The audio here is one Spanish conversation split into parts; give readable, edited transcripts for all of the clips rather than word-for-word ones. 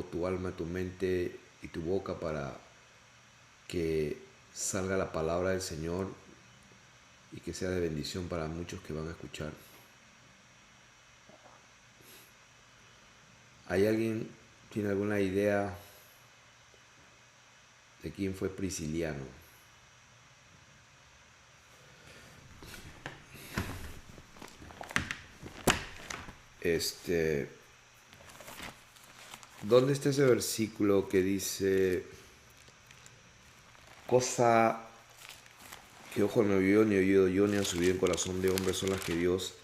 tu alma, tu mente y tu boca para que salga la palabra del Señor y que sea de bendición para muchos que van a escuchar. ¿Hay alguien, tiene alguna idea de quién fue Prisciliano? ¿Dónde está ese versículo que dice, cosa que ojo no vio, ni oído yo, ni ha subido en corazón de hombre son las que Dios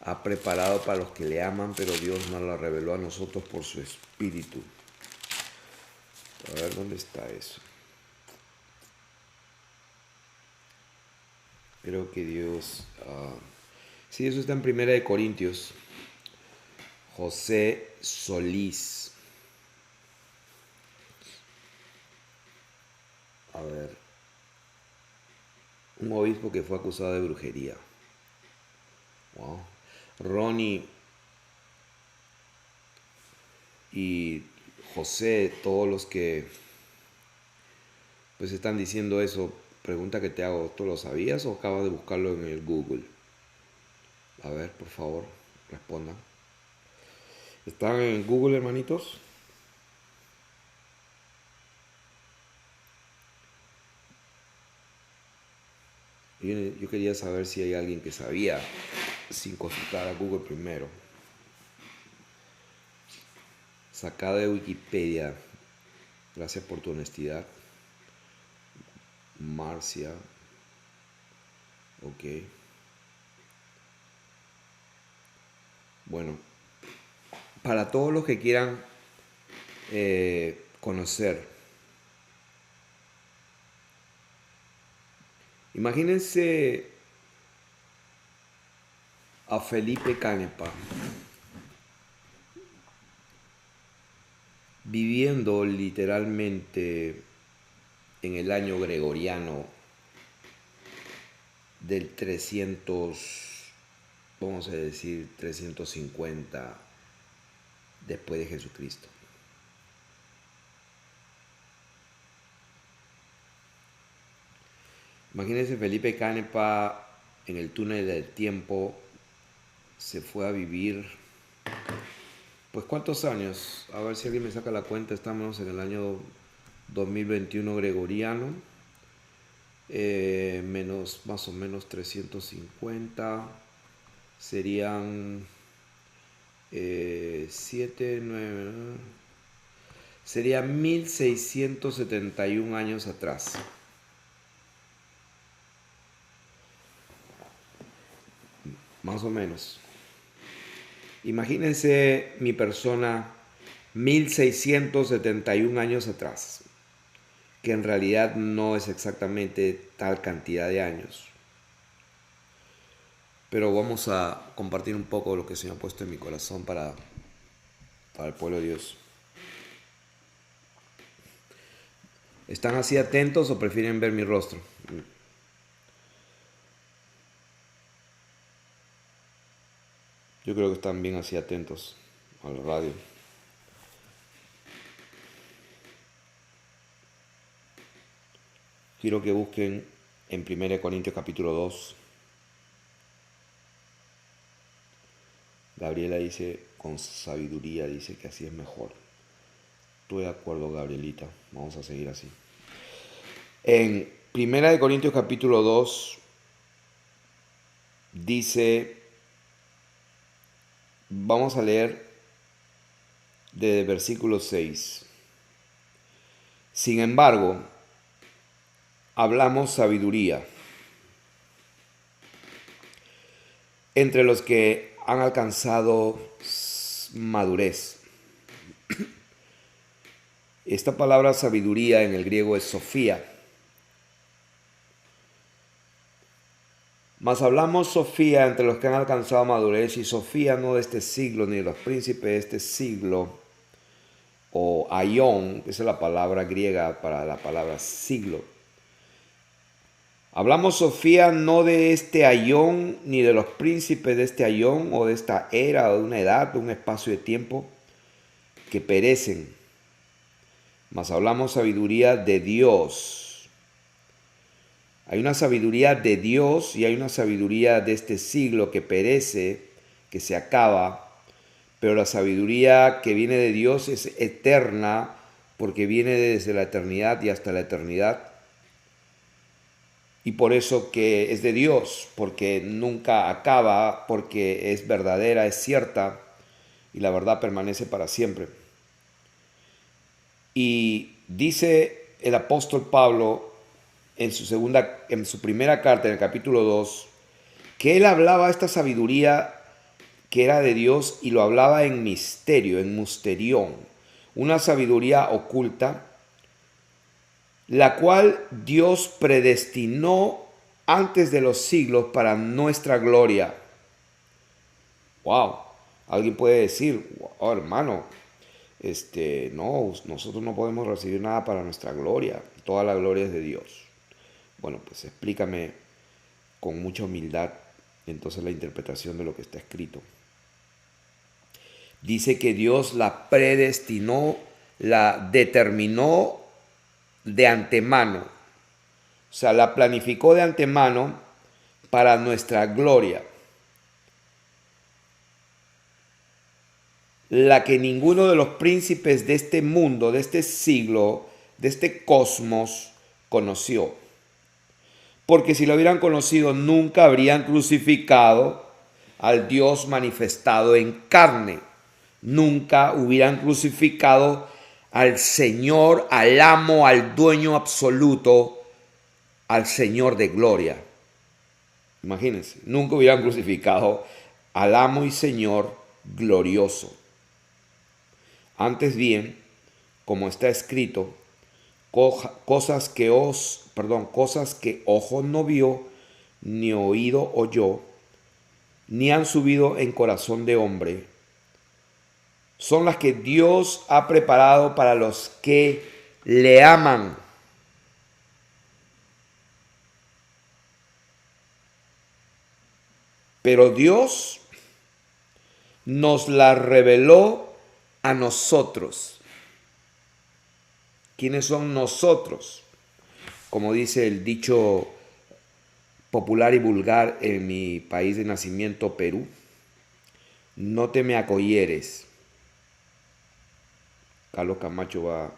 ha preparado para los que le aman, pero Dios no la reveló a nosotros por su Espíritu? A ver, ¿dónde está eso? Creo que Dios... sí, eso está en Primera de Corintios. José Solís. A ver. Un obispo que fue acusado de brujería. Wow. Ronnie y José, todos los que pues están diciendo eso, pregunta que te hago, ¿tú lo sabías o acabas de buscarlo en el Google? A ver, por favor, respondan. ¿Están en Google, hermanitos? Yo quería saber si hay alguien que sabía sin consultar a Google primero. Sacada de Wikipedia. Gracias por tu honestidad. Marcia. Ok. Bueno, para todos los que quieran conocer, imagínense a Felipe Canepa viviendo literalmente en el año gregoriano del 300, vamos a decir 350 después de Jesucristo. Imagínense Felipe Canepa en el túnel del tiempo, se fue a vivir, pues ¿cuántos años? A ver si alguien me saca la cuenta, estamos en el año 2021 gregoriano, menos más o menos 350, serían 7, 9, sería 1671 años atrás. Más o menos. Imagínense mi persona 1671 años atrás, que en realidad no es exactamente tal cantidad de años. Pero vamos a compartir un poco de lo que el Señor ha puesto en mi corazón para el pueblo de Dios. ¿Están así atentos o prefieren ver mi rostro? Yo creo que están bien así atentos a la radio. Quiero que busquen en 1 Corintios capítulo 2. Gabriela dice, con sabiduría, dice que así es mejor. Estoy de acuerdo, Gabrielita. Vamos a seguir así. En 1 Corintios capítulo 2 dice, vamos a leer desde el versículo 6. Sin embargo, hablamos sabiduría entre los que han alcanzado madurez. Esta palabra sabiduría en el griego es Sofía. Mas hablamos Sofía entre los que han alcanzado madurez, y Sofía no de este siglo ni de los príncipes de este siglo, o aion, que es la palabra griega para la palabra siglo. Hablamos Sofía no de este aion ni de los príncipes de este aion o de esta era o de una edad, de un espacio de tiempo que perecen, mas hablamos sabiduría de Dios. Hay una sabiduría de Dios y hay una sabiduría de este siglo que perece, que se acaba, pero la sabiduría que viene de Dios es eterna porque viene desde la eternidad y hasta la eternidad. Y por eso que es de Dios, porque nunca acaba, porque es verdadera, es cierta y la verdad permanece para siempre. Y dice el apóstol Pablo en su primera carta, en el capítulo 2, que él hablaba esta sabiduría que era de Dios y lo hablaba en misterio, en musterión, una sabiduría oculta, la cual Dios predestinó antes de los siglos para nuestra gloria. Wow, alguien puede decir, oh, hermano, no, nosotros no podemos recibir nada para nuestra gloria, toda la gloria es de Dios. Bueno, pues explícame con mucha humildad entonces la interpretación de lo que está escrito. Dice que Dios la predestinó, la determinó de antemano, o sea, la planificó de antemano para nuestra gloria, la que ninguno de los príncipes de este mundo, de este siglo, de este cosmos conoció. Porque si lo hubieran conocido, nunca habrían crucificado al Dios manifestado en carne. Nunca hubieran crucificado al Señor, al amo, al dueño absoluto, al Señor de gloria. Imagínense, nunca hubieran crucificado al amo y Señor glorioso. Antes bien, como está escrito, cosas que ojo no vio, ni oído oyó, ni han subido en corazón de hombre, son las que Dios ha preparado para los que le aman. Pero Dios nos la reveló a nosotros. ¿Quiénes son nosotros? Como dice el dicho popular y vulgar en mi país de nacimiento, Perú, no te me acoyeres. Carlos Camacho va a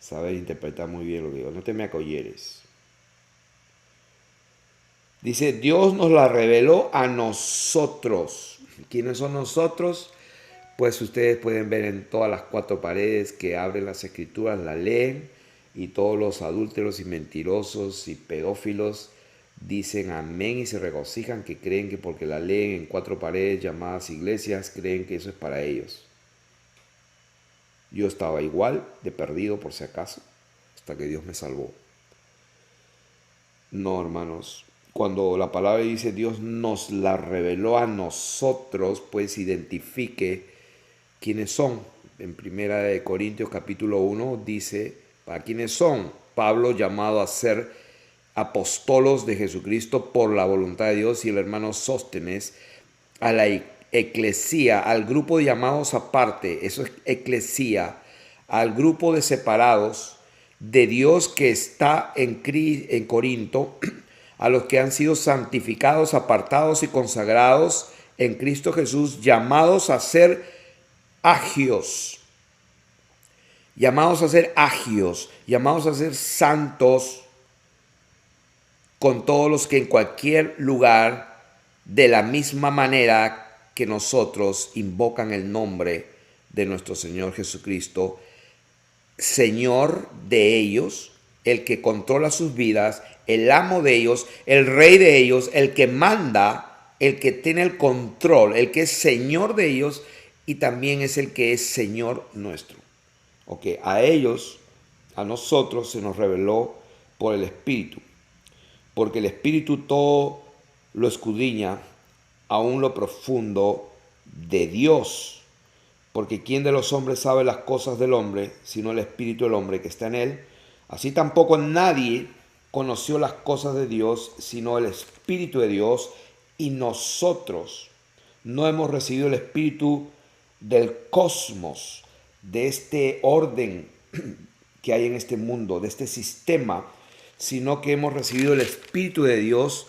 saber interpretar muy bien lo que digo. No te me acoyeres. Dice, Dios nos la reveló a nosotros. ¿Quiénes son nosotros? Pues ustedes pueden ver en todas las cuatro paredes que abren las escrituras, la leen, y todos los adúlteros y mentirosos y pedófilos dicen amén y se regocijan, que creen que porque la leen en cuatro paredes llamadas iglesias, creen que eso es para ellos. Yo estaba igual de perdido por si acaso, hasta que Dios me salvó. No, hermanos, cuando la palabra dice Dios nos la reveló a nosotros, pues identifique quiénes son. En Primera de Corintios capítulo 1 dice, ¿para quiénes son? Pablo, llamado a ser apóstolos de Jesucristo por la voluntad de Dios, y el hermano Sóstenes, a la eclesía, al grupo de llamados aparte, eso es eclesía, al grupo de separados de Dios que está en Corinto, a los que han sido santificados, apartados y consagrados en Cristo Jesús, llamados a ser agios, llamados a ser agios, llamados a ser santos, con todos los que en cualquier lugar, de la misma manera que nosotros, invocan el nombre de nuestro Señor Jesucristo, Señor de ellos, el que controla sus vidas, el amo de ellos, el rey de ellos, el que manda, el que tiene el control, el que es Señor de ellos y también es el que es Señor nuestro. Ok, a ellos, a nosotros se nos reveló por el Espíritu, porque el Espíritu todo lo escudriña, aún lo profundo de Dios. Porque ¿quién de los hombres sabe las cosas del hombre, sino el Espíritu del hombre que está en él? Así tampoco nadie conoció las cosas de Dios, sino el Espíritu de Dios. Y nosotros no hemos recibido el Espíritu del cosmos, de este orden que hay en este mundo, de este sistema, sino que hemos recibido el Espíritu de Dios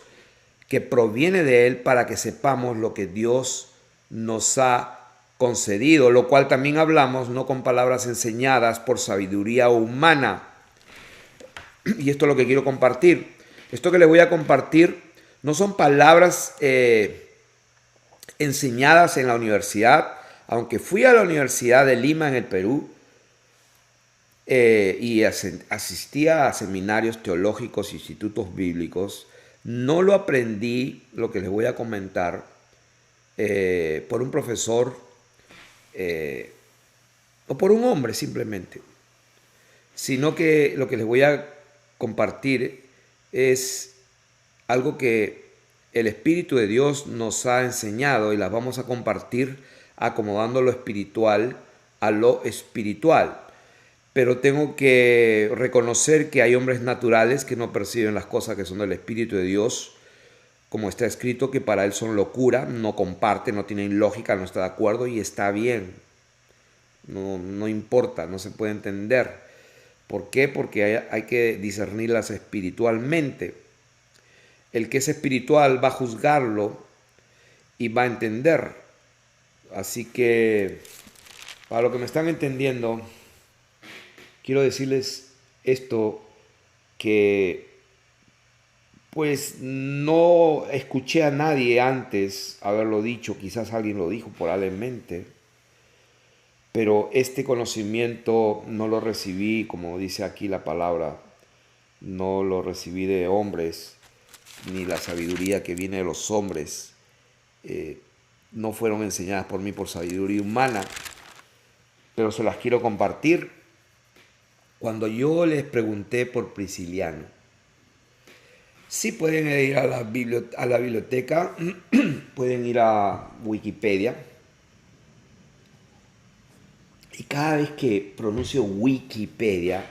que proviene de Él para que sepamos lo que Dios nos ha concedido, lo cual también hablamos no con palabras enseñadas por sabiduría humana. Y esto es lo que quiero compartir. Esto que les voy a compartir no son palabras enseñadas en la universidad, aunque fui a la Universidad de Lima en el Perú y asistía a seminarios teológicos, institutos bíblicos, no lo aprendí, lo que les voy a comentar, por un profesor o por un hombre simplemente, sino que lo que les voy a compartir es algo que el Espíritu de Dios nos ha enseñado y las vamos a compartir acomodando lo espiritual a lo espiritual. Pero tengo que reconocer que hay hombres naturales que no perciben las cosas que son del Espíritu de Dios, como está escrito, que para él son locura, no comparte, no tienen lógica, no está de acuerdo y está bien. No importa, no se puede entender. ¿Por qué? Porque hay que discernirlas espiritualmente. El que es espiritual va a juzgarlo y va a entender. Así que, para lo que me están entendiendo, quiero decirles esto, que pues no escuché a nadie antes haberlo dicho, quizás alguien lo dijo probablemente, pero este conocimiento no lo recibí, como dice aquí la palabra, no lo recibí de hombres, ni la sabiduría que viene de los hombres no fueron enseñadas por mí por sabiduría humana, pero se las quiero compartir. Cuando yo les pregunté por Prisciliano, sí pueden ir a la biblioteca, pueden ir a Wikipedia, y cada vez que pronuncio Wikipedia,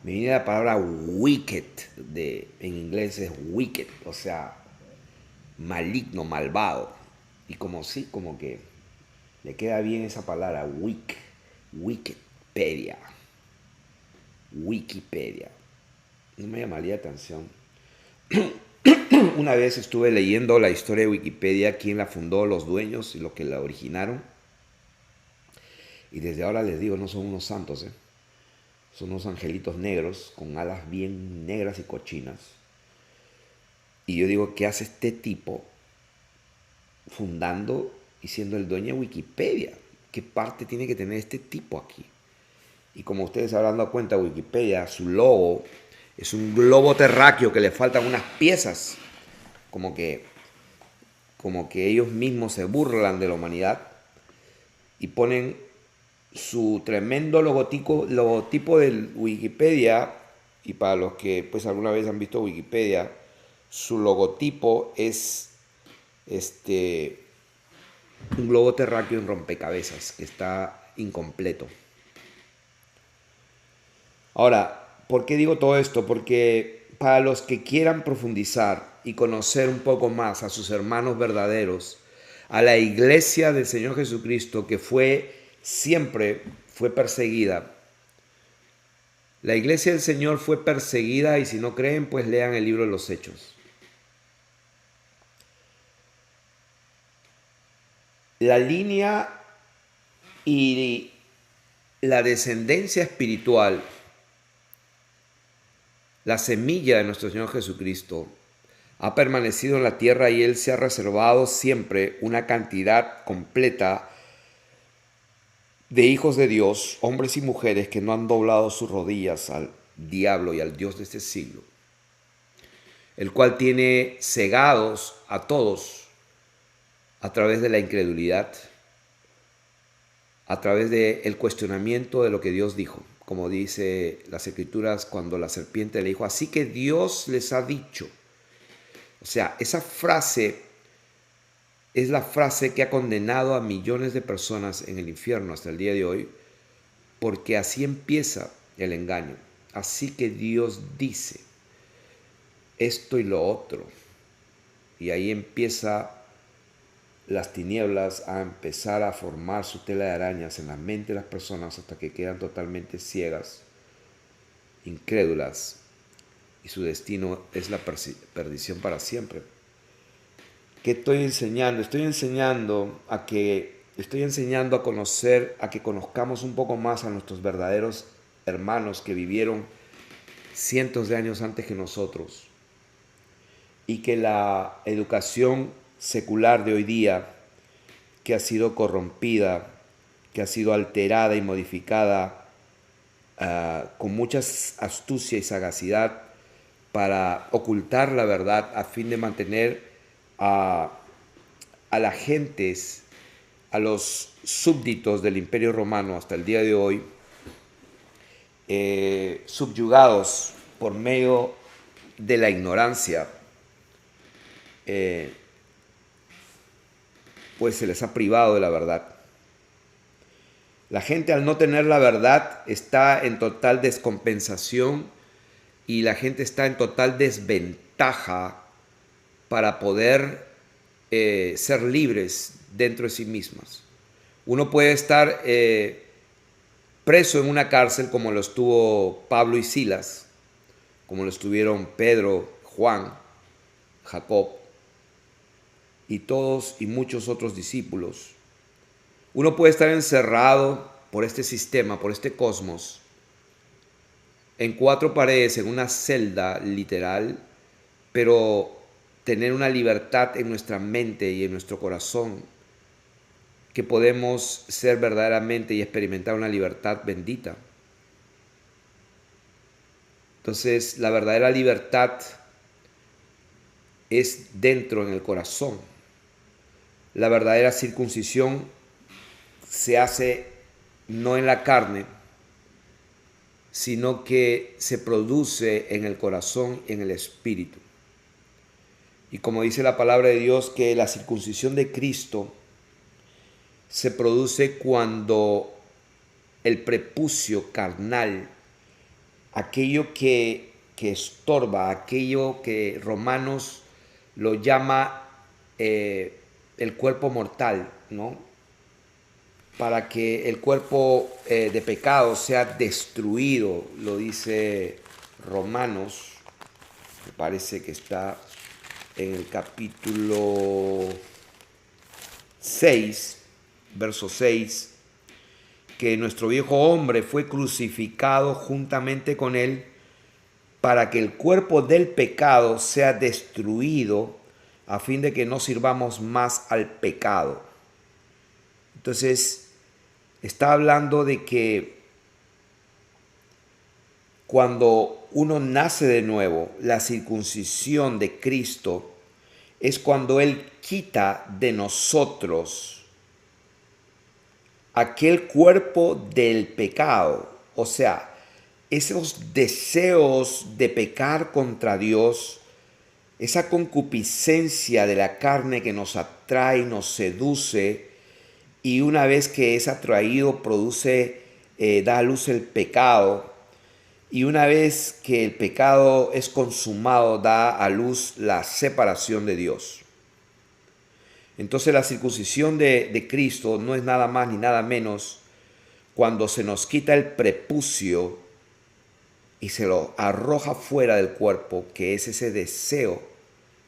me viene la palabra wicked, en inglés es wicked, o sea, maligno, malvado. Y como sí, como que le queda bien esa palabra, Wikipedia. Wikipedia. No me llamaría atención. Una vez estuve leyendo la historia de Wikipedia, quién la fundó, los dueños y los que la originaron. Y desde ahora les digo, no son unos santos, son unos angelitos negros con alas bien negras y cochinas. Y yo digo, ¿qué hace este tipo fundando y siendo el dueño de Wikipedia? ¿Qué parte tiene que tener este tipo aquí? Y como ustedes se habrán dado cuenta, Wikipedia, su logo es un globo terráqueo que le faltan unas piezas, como que ellos mismos se burlan de la humanidad y ponen su tremendo logotipo del Wikipedia. Y para los que pues alguna vez han visto Wikipedia, su logotipo es un globo terráqueo en rompecabezas que está incompleto. Ahora, ¿por qué digo todo esto? Porque para los que quieran profundizar y conocer un poco más a sus hermanos verdaderos, a la iglesia del Señor Jesucristo, que siempre fue perseguida. La iglesia del Señor fue perseguida, y si no creen, pues lean el libro de los Hechos. La línea y la descendencia espiritual, la semilla de nuestro Señor Jesucristo, ha permanecido en la tierra y Él se ha reservado siempre una cantidad completa de hijos de Dios, hombres y mujeres que no han doblado sus rodillas al diablo y al Dios de este siglo, el cual tiene cegados a todos a través de la incredulidad, a través del cuestionamiento de lo que Dios dijo, como dice las Escrituras cuando la serpiente le dijo, así que Dios les ha dicho. O sea, esa frase es la frase que ha condenado a millones de personas en el infierno hasta el día de hoy, porque así empieza el engaño. Así que Dios dice esto y lo otro. Y ahí empieza las tinieblas a empezar a formar su tela de arañas en la mente de las personas hasta que quedan totalmente ciegas incrédulas, y su destino es la perdición para siempre. ¿Qué estoy enseñando? Estoy enseñando a conocer, a que conozcamos un poco más a nuestros verdaderos hermanos que vivieron cientos de años antes que nosotros, y que la educación secular de hoy día, que ha sido corrompida, que ha sido alterada y modificada con mucha astucia y sagacidad para ocultar la verdad a fin de mantener a las gentes, a los súbditos del Imperio Romano hasta el día de hoy, subyugados por medio de la ignorancia, pues se les ha privado de la verdad. La gente, al no tener la verdad, está en total descompensación, y la gente está en total desventaja para poder ser libres dentro de sí mismas. Uno puede estar preso en una cárcel como lo estuvo Pablo y Silas, como lo estuvieron Pedro, Juan, Jacob y todos y muchos otros discípulos. Uno puede estar encerrado por este sistema, por este cosmos, en cuatro paredes, en una celda literal, pero tener una libertad en nuestra mente y en nuestro corazón, que podemos ser verdaderamente y experimentar una libertad bendita. Entonces, la verdadera libertad es dentro, en el corazón. La verdadera circuncisión se hace no en la carne, sino que se produce en el corazón, en el espíritu. Y como dice la palabra de Dios, que la circuncisión de Cristo se produce cuando el prepucio carnal, aquello que estorba, aquello que Romanos lo llama el cuerpo mortal, ¿no? Para que el cuerpo de pecado sea destruido, lo dice Romanos, me parece que está en el capítulo 6, verso 6, que nuestro viejo hombre fue crucificado juntamente con él para que el cuerpo del pecado sea destruido, a fin de que no sirvamos más al pecado. Entonces, está hablando de que cuando uno nace de nuevo, la circuncisión de Cristo es cuando Él quita de nosotros aquel cuerpo del pecado, o sea, esos deseos de pecar contra Dios, esa concupiscencia de la carne que nos atrae, nos seduce, y una vez que es atraído produce, da a luz el pecado, y una vez que el pecado es consumado da a luz la separación de Dios. Entonces la circuncisión de Cristo no es nada más ni nada menos cuando se nos quita el prepucio y se lo arroja fuera del cuerpo, que es ese deseo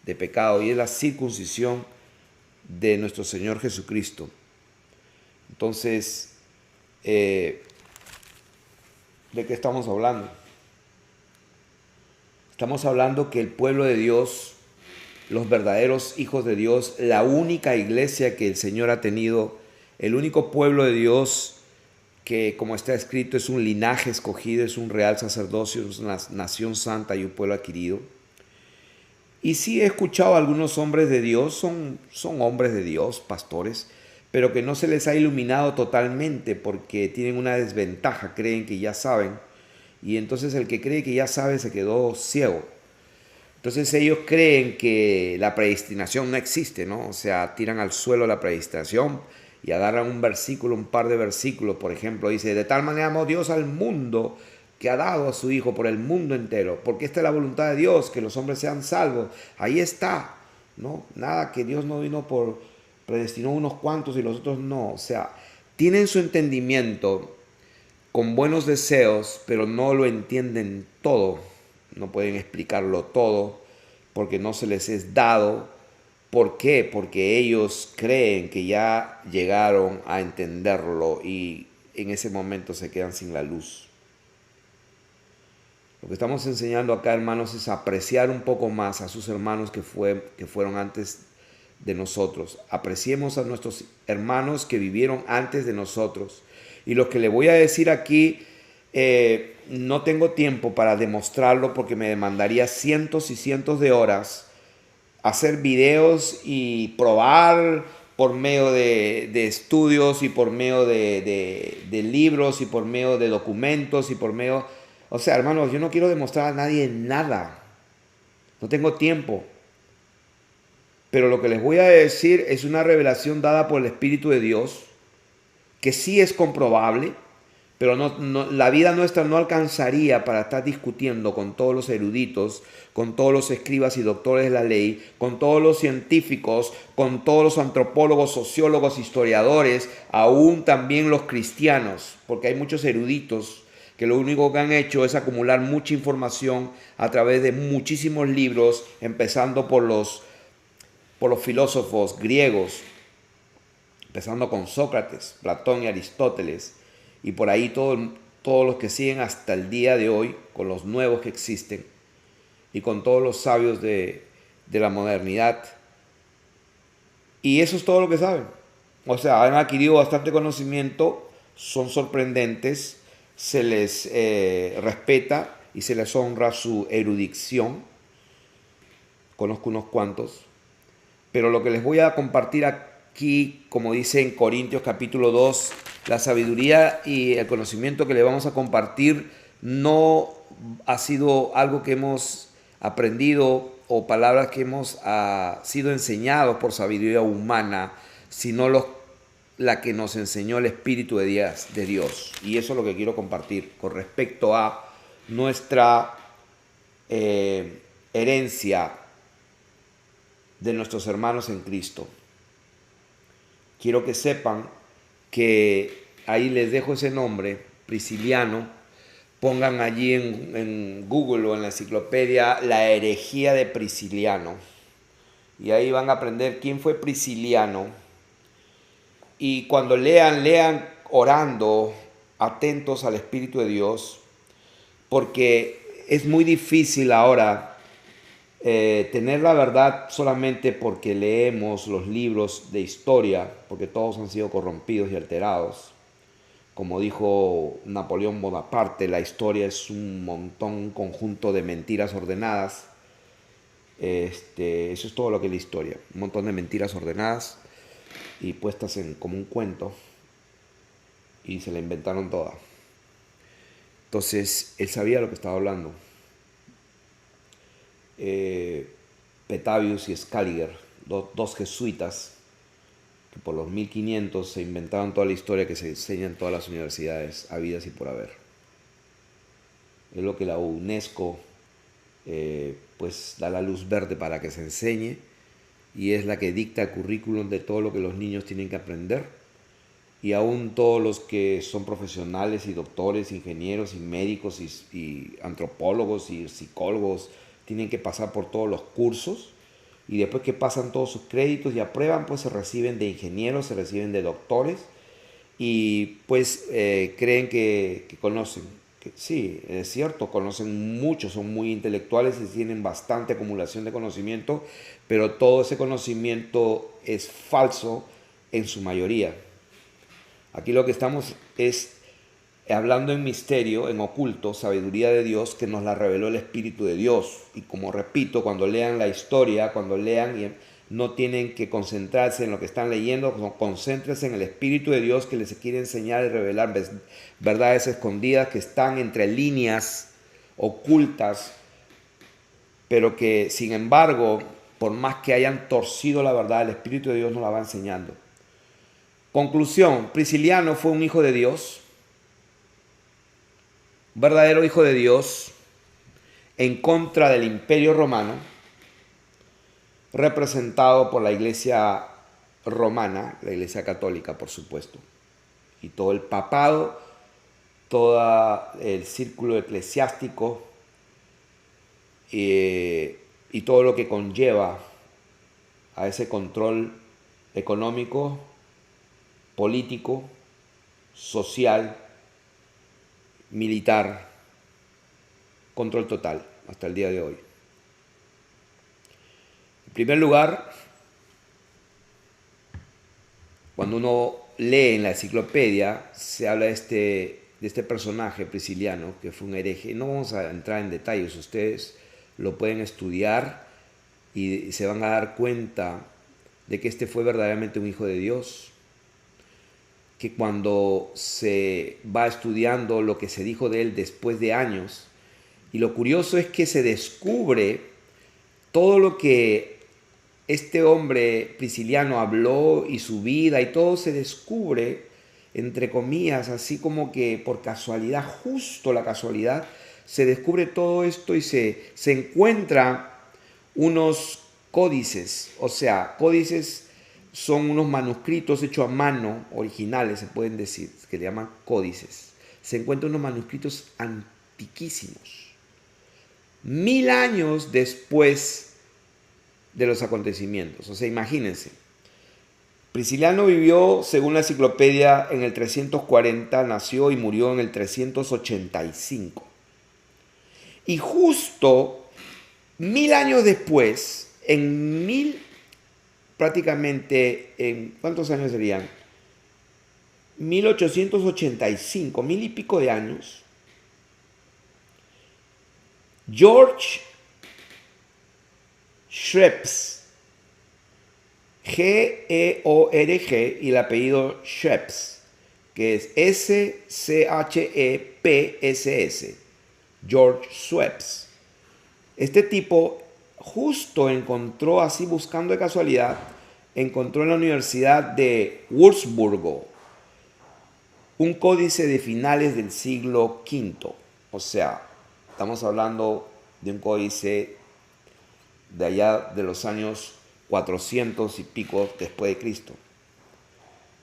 de pecado, y es la circuncisión de nuestro Señor Jesucristo. Entonces, ¿de qué estamos hablando? Estamos hablando que el pueblo de Dios, los verdaderos hijos de Dios, la única iglesia que el Señor ha tenido, el único pueblo de Dios que, como está escrito, es un linaje escogido, es un real sacerdocio, es una nación santa y un pueblo adquirido. Y sí he escuchado a algunos hombres de Dios, son hombres de Dios, pastores, pero que no se les ha iluminado totalmente porque tienen una desventaja, creen que ya saben, y entonces el que cree que ya sabe se quedó ciego. Entonces ellos creen que la predestinación no existe, ¿no? O sea, tiran al suelo la predestinación y agarran un versículo, un par de versículos, por ejemplo, dice: de tal manera amó Dios al mundo que ha dado a su Hijo por el mundo entero, porque esta es la voluntad de Dios, que los hombres sean salvos. Ahí está, ¿no? Nada que Dios no vino por predestinó unos cuantos y los otros no. O sea, tienen su entendimiento con buenos deseos, pero no lo entienden todo, no pueden explicarlo todo, porque no se les es dado. ¿Por qué? Porque ellos creen que ya llegaron a entenderlo y en ese momento se quedan sin la luz. Lo que estamos enseñando acá, hermanos, es apreciar un poco más a sus hermanos que fueron antes de nosotros. Apreciemos a nuestros hermanos que vivieron antes de nosotros. Y lo que le voy a decir aquí, no tengo tiempo para demostrarlo porque me demandaría cientos y cientos de horas hacer videos y probar por medio de estudios y por medio de libros y por medio de documentos y por medio... O sea, hermanos, yo no quiero demostrar a nadie nada. No tengo tiempo. Pero lo que les voy a decir es una revelación dada por el Espíritu de Dios, que sí es comprobable, pero la vida nuestra no alcanzaría para estar discutiendo con todos los eruditos, con todos los escribas y doctores de la ley, con todos los científicos, con todos los antropólogos, sociólogos, historiadores, aún también los cristianos, porque hay muchos eruditos que lo único que han hecho es acumular mucha información a través de muchísimos libros, empezando por los filósofos griegos, empezando con Sócrates, Platón y Aristóteles, y por ahí todos los que siguen hasta el día de hoy, con los nuevos que existen, y con todos los sabios de la modernidad. Y eso es todo lo que saben. O sea, han adquirido bastante conocimiento, son sorprendentes, se les respeta y se les honra su erudición. Conozco unos cuantos. Pero lo que les voy a compartir aquí, como dice en Corintios capítulo 2, la sabiduría y el conocimiento que le vamos a compartir no ha sido algo que hemos aprendido o palabras que hemos sido enseñados por sabiduría humana, sino la que nos enseñó el Espíritu de Dios. Y eso es lo que quiero compartir con respecto a nuestra herencia de nuestros hermanos en Cristo. Quiero que sepan que ahí les dejo ese nombre, Prisciliano. Pongan allí en Google o en la enciclopedia la herejía de Prisciliano. Y ahí van a aprender quién fue Prisciliano. Y cuando lean orando, atentos al Espíritu de Dios, porque es muy difícil ahora tener la verdad solamente porque leemos los libros de historia, porque todos han sido corrompidos y alterados. Como dijo Napoleón Bonaparte, la historia es un montón, un conjunto de mentiras ordenadas. Eso es todo lo que es la historia, un montón de mentiras ordenadas y puestas como un cuento, y se la inventaron toda. Entonces, él sabía lo que estaba hablando. Petavius y Scaliger, dos jesuitas que por los 1500 se inventaron toda la historia que se enseña en todas las universidades habidas y por haber. Es lo que la UNESCO pues da la luz verde para que se enseñe, y es la que dicta el currículum de todo lo que los niños tienen que aprender. Y aún todos los que son profesionales y doctores, ingenieros y médicos y antropólogos y psicólogos tienen que pasar por todos los cursos, y después que pasan todos sus créditos y aprueban, pues se reciben de ingenieros, se reciben de doctores, y pues creen que conocen. Sí, es cierto, conocen mucho, son muy intelectuales y tienen bastante acumulación de conocimiento, pero todo ese conocimiento es falso en su mayoría. Aquí lo que estamos es hablando en misterio, en oculto, sabiduría de Dios que nos la reveló el Espíritu de Dios. Y como repito, cuando lean la historia, cuando lean, no tienen que concentrarse en lo que están leyendo, concéntrense en el Espíritu de Dios que les quiere enseñar y revelar verdades escondidas que están entre líneas ocultas, pero que sin embargo, por más que hayan torcido la verdad, el Espíritu de Dios nos la va enseñando. Conclusión, Prisciliano fue un hijo de Dios, un verdadero hijo de Dios, en contra del Imperio Romano, representado por la Iglesia Romana, la Iglesia Católica, por supuesto, y todo el papado todo el círculo eclesiástico y todo lo que conlleva a ese control económico, político, social, militar, control total hasta el día de hoy. En primer lugar, cuando uno lee en la enciclopedia, se habla de este personaje Prisciliano, que fue un hereje. No vamos a entrar en detalles, ustedes lo pueden estudiar y se van a dar cuenta de que este fue verdaderamente un hijo de Dios, que cuando se va estudiando lo que se dijo de él después de años, y lo curioso es que se descubre todo lo que este hombre Prisciliano habló y su vida y todo se descubre, entre comillas, así como que por casualidad, justo la casualidad, se descubre todo esto y se encuentra unos códices. O sea, códices son unos manuscritos hechos a mano, originales se pueden decir, que le llaman códices. Se encuentran unos manuscritos antiquísimos, 1000 años después de los acontecimientos. O sea, imagínense, Prisciliano vivió, según la enciclopedia, en el 340, nació y murió en el 385. Y justo 1000 años después, prácticamente, ¿cuántos años serían? 1885, 1000 y pico de años, George Schreps, Georg, y el apellido Schreps, que es Schepss, George Schreps. Este tipo justo encontró, así buscando de casualidad, encontró en la Universidad de Würzburgo un códice de finales del siglo V. O sea, estamos hablando de un códice de allá de los años 400 y pico después de Cristo.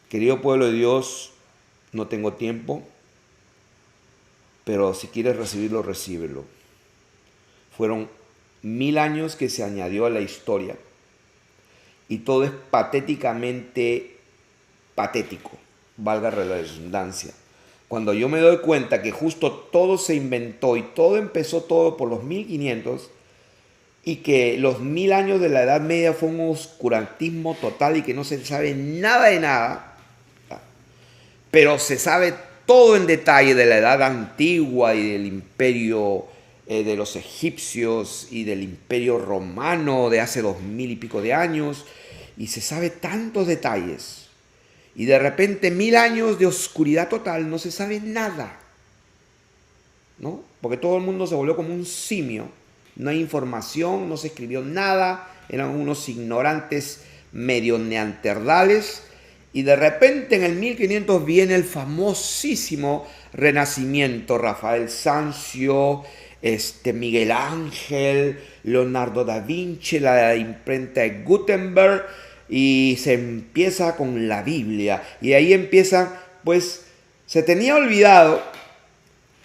Querido pueblo de Dios, no tengo tiempo, pero si quieres recibirlo, recíbelo. Fueron 1000 años que se añadió a la historia y todo es patéticamente patético, valga la redundancia. Cuando yo me doy cuenta que justo todo se inventó y todo empezó todo por los 1500 y que los 1000 años de la Edad Media fue un oscurantismo total y que no se sabe nada de nada, pero se sabe todo en detalle de la Edad Antigua y del imperio de los egipcios y del imperio romano de hace 2000 y pico de años, y se sabe tantos detalles. Y de repente 1000 años de oscuridad total, no se sabe nada, ¿no? Porque todo el mundo se volvió como un simio. No hay información, no se escribió nada, eran unos ignorantes medio neandertales. Y de repente en el 1500 viene el famosísimo Renacimiento, Rafael Sanzio, Miguel Ángel, Leonardo da Vinci, la imprenta de Gutenberg, y se empieza con la Biblia. Y ahí empieza, pues, se tenía olvidado,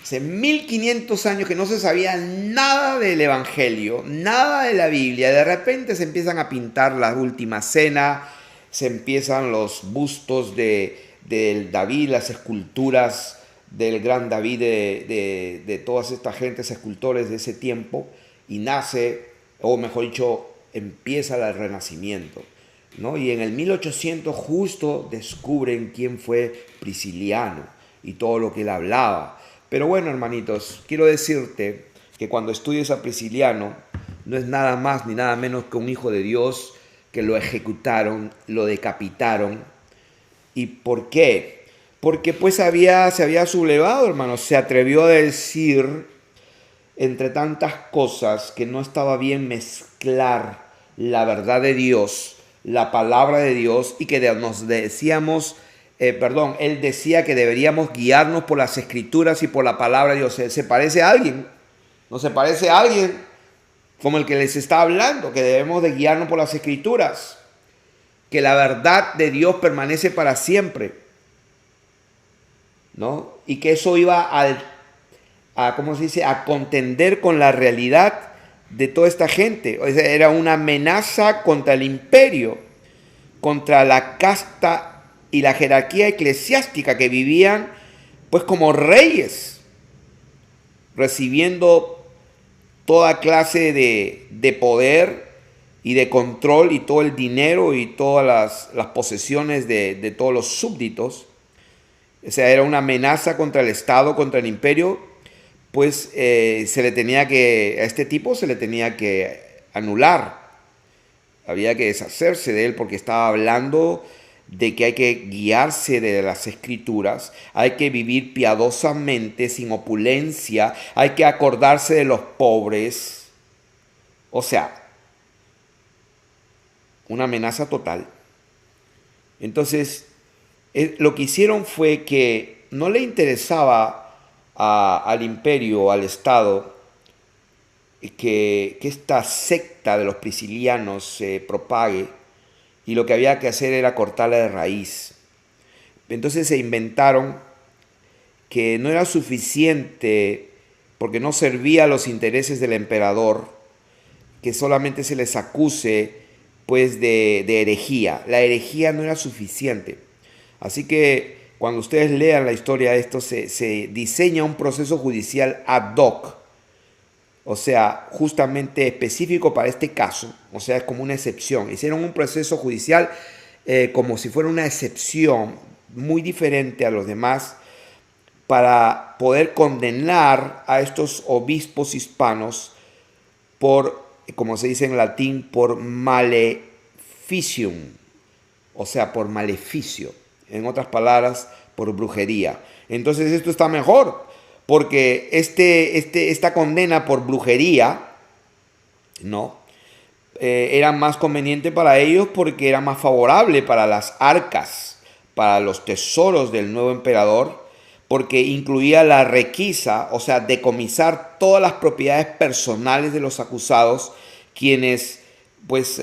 hace 1500 años que no se sabía nada del Evangelio, nada de la Biblia. De repente se empiezan a pintar la Última Cena, se empiezan los bustos de David, las esculturas del gran David, de todas estas gentes, escultores de ese tiempo, y nace, o mejor dicho, empieza el Renacimiento, ¿no? Y en el 1800 justo descubren quién fue Prisciliano y todo lo que él hablaba. Pero bueno, hermanitos, quiero decirte que cuando estudies a Prisciliano, no es nada más ni nada menos que un hijo de Dios que lo ejecutaron, lo decapitaron. ¿Y por qué? Porque pues se había sublevado, hermanos, se atrevió a decir, entre tantas cosas, que no estaba bien mezclar la verdad de Dios, la palabra de Dios, y que nos decíamos, él decía que deberíamos guiarnos por las Escrituras y por la palabra de Dios. ¿Se parece a alguien? ¿No se parece a alguien como el que les está hablando? Que debemos de guiarnos por las Escrituras, que la verdad de Dios permanece para siempre. ¿no? Y que eso iba ¿cómo se dice?, a contender con la realidad de toda esta gente. O sea, era una amenaza contra el imperio, contra la casta y la jerarquía eclesiástica que vivían pues como reyes, recibiendo toda clase de poder y de control y todo el dinero y todas las posesiones de todos los súbditos. O sea, era una amenaza contra el Estado, contra el imperio, pues a este tipo se le tenía que anular, había que deshacerse de él porque estaba hablando de que hay que guiarse de las escrituras, hay que vivir piadosamente, sin opulencia, hay que acordarse de los pobres. O sea, una amenaza total. Entonces, lo que hicieron fue que no le interesaba al imperio, al Estado, que esta secta de los priscilianos se propague, y lo que había que hacer era cortarla de raíz. Entonces se inventaron que no era suficiente, porque no servía a los intereses del emperador, que solamente se les acuse pues de herejía. La herejía no era suficiente. Así que cuando ustedes lean la historia de esto, se diseña un proceso judicial ad hoc, o sea, justamente específico para este caso, o sea, es como una excepción. Hicieron un proceso judicial como si fuera una excepción muy diferente a los demás, para poder condenar a estos obispos hispanos por, como se dice en latín, por maleficium, o sea, por maleficio. En otras palabras, por brujería. Entonces esto está mejor, porque esta condena por brujería, ¿no? Era más conveniente para ellos porque era más favorable para las arcas, para los tesoros del nuevo emperador, porque incluía la requisa, o sea, decomisar todas las propiedades personales de los acusados, quienes, pues,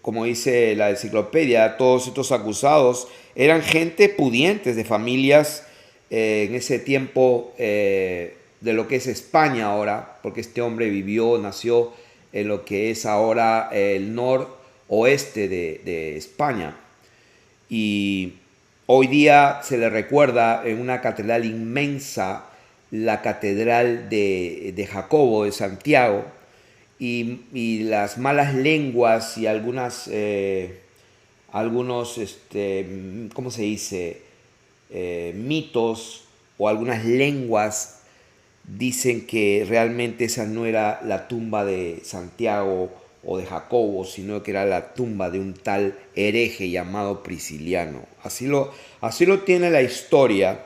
como dice la enciclopedia, todos estos acusados eran gente pudientes de familias en ese tiempo de lo que es España ahora, porque este hombre nació en lo que es ahora el noroeste de España. Y hoy día se le recuerda en una catedral inmensa, la catedral de Jacobo de Santiago, y las malas lenguas y algunos, ¿cómo se dice? Mitos o algunas lenguas dicen que realmente esa no era la tumba de Santiago o de Jacobo, sino que era la tumba de un tal hereje llamado Prisciliano. Así lo tiene la historia,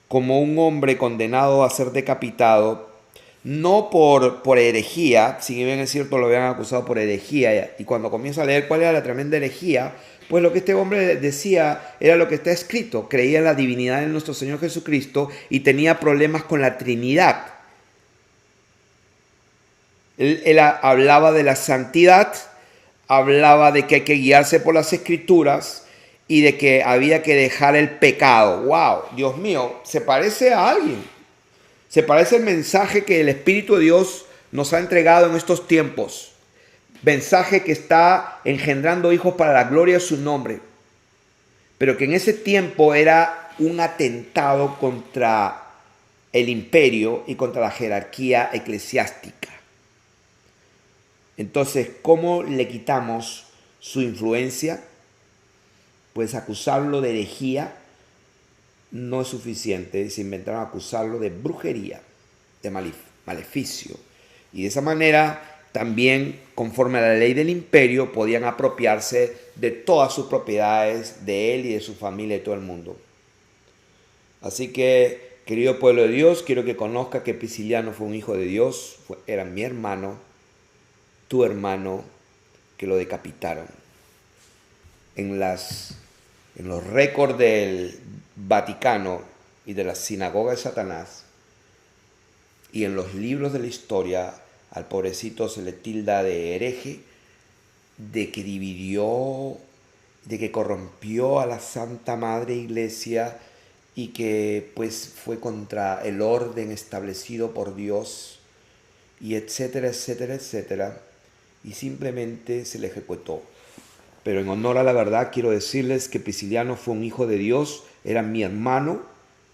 como un hombre condenado a ser decapitado, no por herejía, si bien es cierto lo habían acusado por herejía, y cuando comienza a leer cuál era la tremenda herejía, pues lo que este hombre decía era lo que está escrito: creía en la divinidad de nuestro Señor Jesucristo y tenía problemas con la Trinidad. Él hablaba de la santidad, hablaba de que hay que guiarse por las escrituras y de que había que dejar el pecado. ¡Wow! Dios mío, se parece a alguien. Se parece al mensaje que el Espíritu de Dios nos ha entregado en estos tiempos. Mensaje que está engendrando hijos para la gloria de su nombre. Pero que en ese tiempo era un atentado contra el imperio y contra la jerarquía eclesiástica. Entonces, ¿cómo le quitamos su influencia? Pues acusarlo de herejía no es suficiente. Se inventaron acusarlo de brujería, de maleficio. Y de esa manera, también, conforme a la ley del imperio, podían apropiarse de todas sus propiedades, de él y de su familia y todo el mundo. Así que, querido pueblo de Dios, quiero que conozca que Prisciliano fue un hijo de Dios, era mi hermano, tu hermano, que lo decapitaron. En los récords del Vaticano y de la sinagoga de Satanás y en los libros de la historia, al pobrecito se le tilda de hereje, de que dividió, de que corrompió a la Santa Madre Iglesia y que pues fue contra el orden establecido por Dios y etcétera, etcétera, etcétera, y simplemente se le ejecutó. Pero en honor a la verdad quiero decirles que Prisciliano fue un hijo de Dios, era mi hermano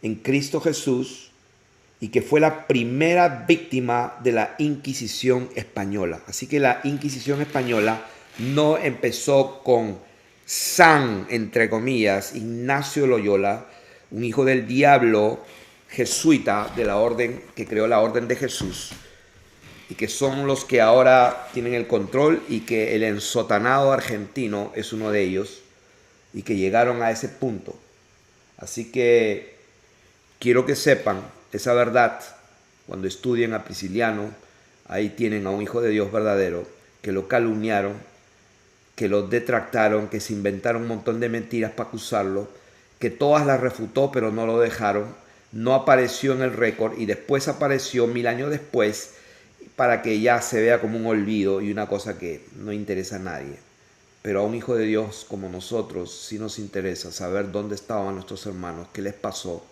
en Cristo Jesús y que fue la primera víctima de la Inquisición española. Así que la Inquisición española no empezó con San, entre comillas, Ignacio Loyola, un hijo del diablo jesuita de la orden que creó la Orden de Jesús, y que son los que ahora tienen el control, y que el ensotanado argentino es uno de ellos, y que llegaron a ese punto. Así que quiero que sepan esa verdad. Cuando estudien a Prisciliano, ahí tienen a un hijo de Dios verdadero, que lo calumniaron, que lo detractaron, que se inventaron un montón de mentiras para acusarlo, que todas las refutó pero no lo dejaron, no apareció en el récord y después apareció 1000 años después, para que ya se vea como un olvido y una cosa que no interesa a nadie. Pero a un hijo de Dios como nosotros sí nos interesa saber dónde estaban nuestros hermanos, qué les pasó,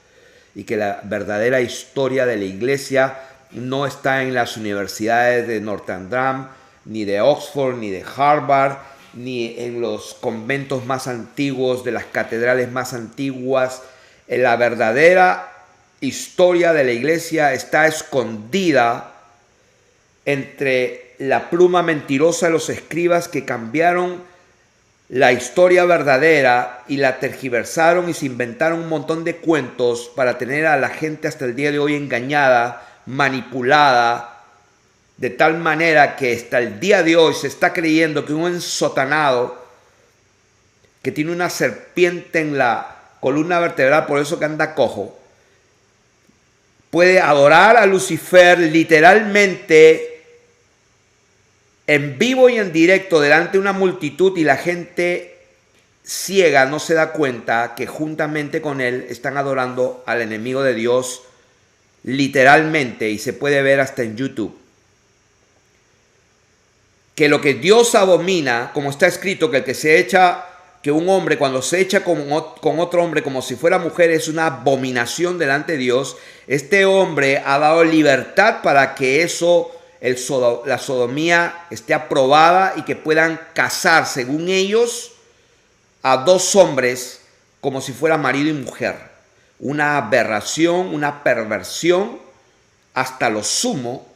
y que la verdadera historia de la iglesia no está en las universidades de Notre Dame, ni de Oxford, ni de Harvard, ni en los conventos más antiguos, de las catedrales más antiguas. La verdadera historia de la iglesia está escondida entre la pluma mentirosa de los escribas que cambiaron la historia verdadera y la tergiversaron y se inventaron un montón de cuentos para tener a la gente hasta el día de hoy engañada, manipulada, de tal manera que hasta el día de hoy se está creyendo que un ensotanado que tiene una serpiente en la columna vertebral, por eso que anda cojo, puede adorar a Lucifer literalmente en vivo y en directo delante de una multitud, y la gente ciega no se da cuenta que juntamente con él están adorando al enemigo de Dios literalmente, y se puede ver hasta en YouTube. Que lo que Dios abomina, como está escrito, que el que se echa, que un hombre cuando se echa con otro hombre como si fuera mujer es una abominación delante de Dios. Este hombre ha dado libertad para que eso, la sodomía, esté aprobada y que puedan casar, según ellos, a dos hombres como si fuera marido y mujer. Una aberración, una perversión hasta lo sumo.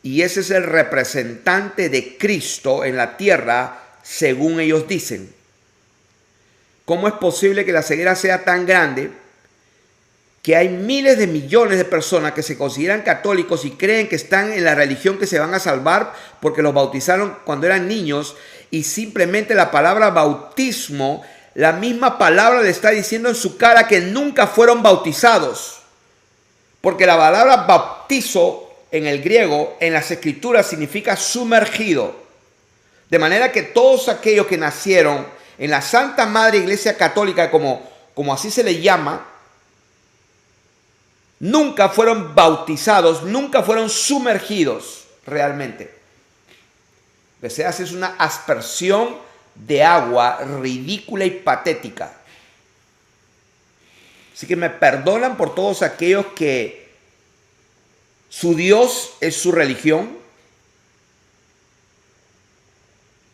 Y ese es el representante de Cristo en la tierra, según ellos dicen. ¿Cómo es posible que la ceguera sea tan grande que hay miles de millones de personas que se consideran católicos y creen que están en la religión, que se van a salvar porque los bautizaron cuando eran niños, y simplemente la palabra bautismo, la misma palabra le está diciendo en su cara que nunca fueron bautizados? Porque la palabra bautizo en el griego, en las escrituras, significa sumergido. De manera que todos aquellos que nacieron en la Santa Madre Iglesia Católica, como así se le llama, nunca fueron bautizados, nunca fueron sumergidos realmente. Lo que se hace es una aspersión de agua ridícula y patética. Así que me perdonan por todos aquellos que su Dios es su religión,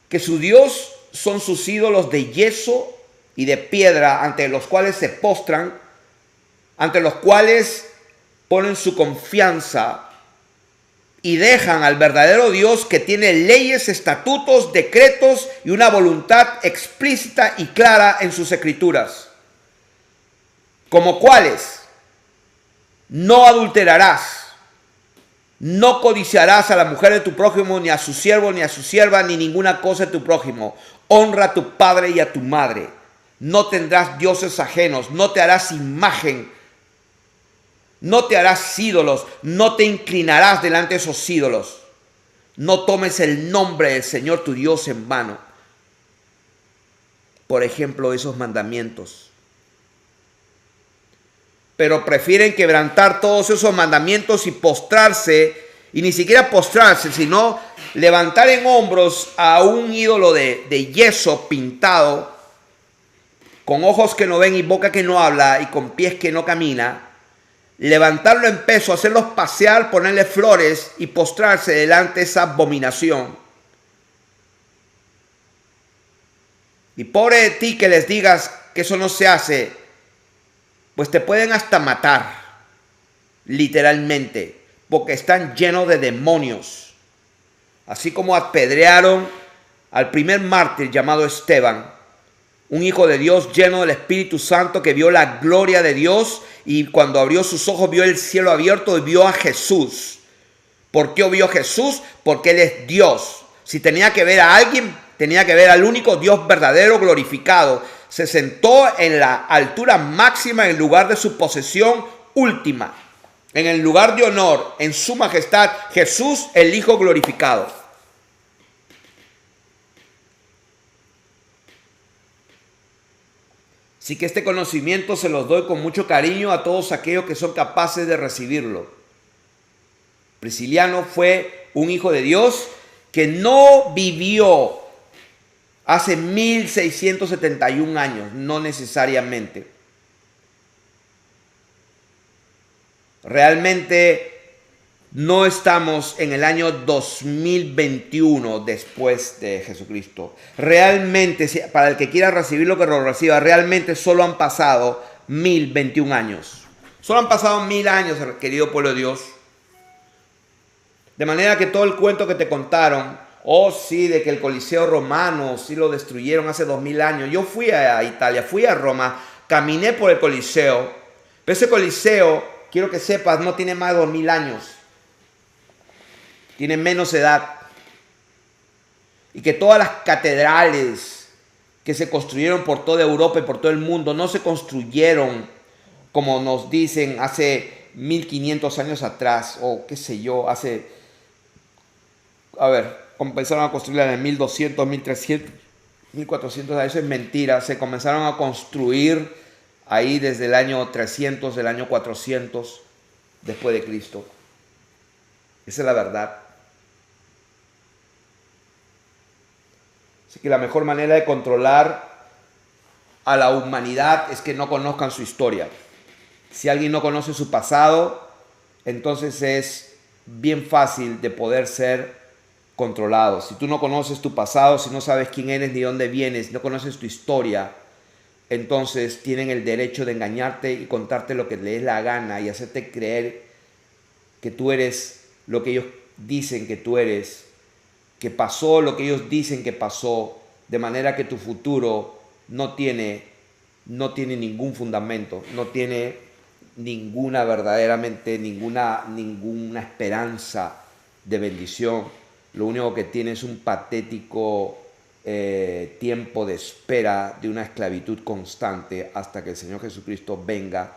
que su Dios son sus ídolos de yeso y de piedra ante los cuales se postran, ante los cuales ponen su confianza y dejan al verdadero Dios, que tiene leyes, estatutos, decretos y una voluntad explícita y clara en sus escrituras. ¿Como cuáles? No adulterarás. No codiciarás a la mujer de tu prójimo, ni a su siervo, ni a su sierva, ni ninguna cosa de tu prójimo. Honra a tu padre y a tu madre. No tendrás dioses ajenos, no te harás imagen, no te harás ídolos, no te inclinarás delante de esos ídolos. No tomes el nombre del Señor tu Dios en vano. Por ejemplo, esos mandamientos. Pero prefieren quebrantar todos esos mandamientos y postrarse, y ni siquiera postrarse, sino levantar en hombros a un ídolo de yeso pintado, con ojos que no ven y boca que no habla y con pies que no camina, levantarlo en peso, hacerlos pasear, ponerle flores y postrarse delante de esa abominación. Y pobre de ti que les digas que eso no se hace, pues te pueden hasta matar, literalmente, porque están llenos de demonios. Así como apedrearon al primer mártir llamado Esteban, un hijo de Dios lleno del Espíritu Santo que vio la gloria de Dios y cuando abrió sus ojos vio el cielo abierto y vio a Jesús. ¿Por qué vio a Jesús? Porque Él es Dios. Si tenía que ver a alguien, tenía que ver al único Dios verdadero glorificado. Se sentó en la altura máxima en el lugar de su posesión última, en el lugar de honor, en su majestad, Jesús el Hijo glorificado. Así que este conocimiento se los doy con mucho cariño a todos aquellos que son capaces de recibirlo. Prisciliano fue un hijo de Dios que no vivió hace 1671 años, no necesariamente. Realmente no estamos en el año 2021 después de Jesucristo. Realmente, para el que quiera recibir lo que lo reciba, realmente solo han pasado 1021 años. Solo han pasado 1000 años, querido pueblo de Dios. De manera que todo el cuento que te contaron, oh sí, de que el Coliseo romano sí lo destruyeron hace 2000 años. Yo fui a Italia, fui a Roma, caminé por el Coliseo. Pero ese Coliseo, quiero que sepas, no tiene más de 2000 años. Tiene menos edad. Y que todas las catedrales que se construyeron por toda Europa y por todo el mundo no se construyeron, como nos dicen, hace 1500 años atrás, o qué sé yo, comenzaron a construirla en 1200, 1300, 1400, eso es mentira. Se comenzaron a construir ahí desde el año 300, del año 400 después de Cristo. Esa es la verdad. Así que la mejor manera de controlar a la humanidad es que no conozcan su historia. Si alguien no conoce su pasado, entonces es bien fácil de poder ser controlado. Si tú no conoces tu pasado, si no sabes quién eres ni dónde vienes, no conoces tu historia, entonces tienen el derecho de engañarte y contarte lo que les dé la gana y hacerte creer que tú eres lo que ellos dicen que tú eres, que pasó lo que ellos dicen que pasó, de manera que tu futuro no tiene ningún fundamento, no tiene verdaderamente ninguna esperanza de bendición. Lo único que tiene es un patético tiempo de espera de una esclavitud constante hasta que el Señor Jesucristo venga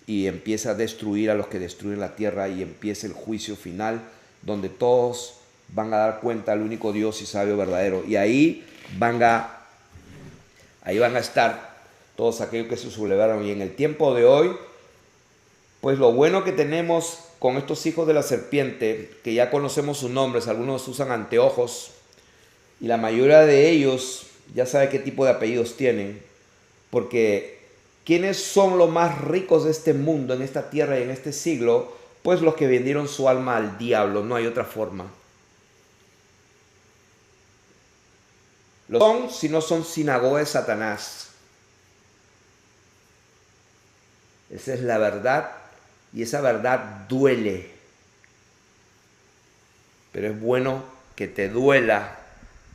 y empiece a destruir a los que destruyen la tierra y empiece el juicio final, donde todos van a dar cuenta al único Dios y sabio verdadero. Y ahí van a estar todos aquellos que se sublevaron. Y en el tiempo de hoy, pues lo bueno que tenemos con estos hijos de la serpiente, que ya conocemos sus nombres, algunos usan anteojos, y la mayoría de ellos ya sabe qué tipo de apellidos tienen, porque ¿quiénes son los más ricos de este mundo, en esta tierra y en este siglo? Pues los que vendieron su alma al diablo, no hay otra forma. Los son, si no son sinagoga de Satanás. Esa es la verdad y esa verdad duele. Pero es bueno que te duela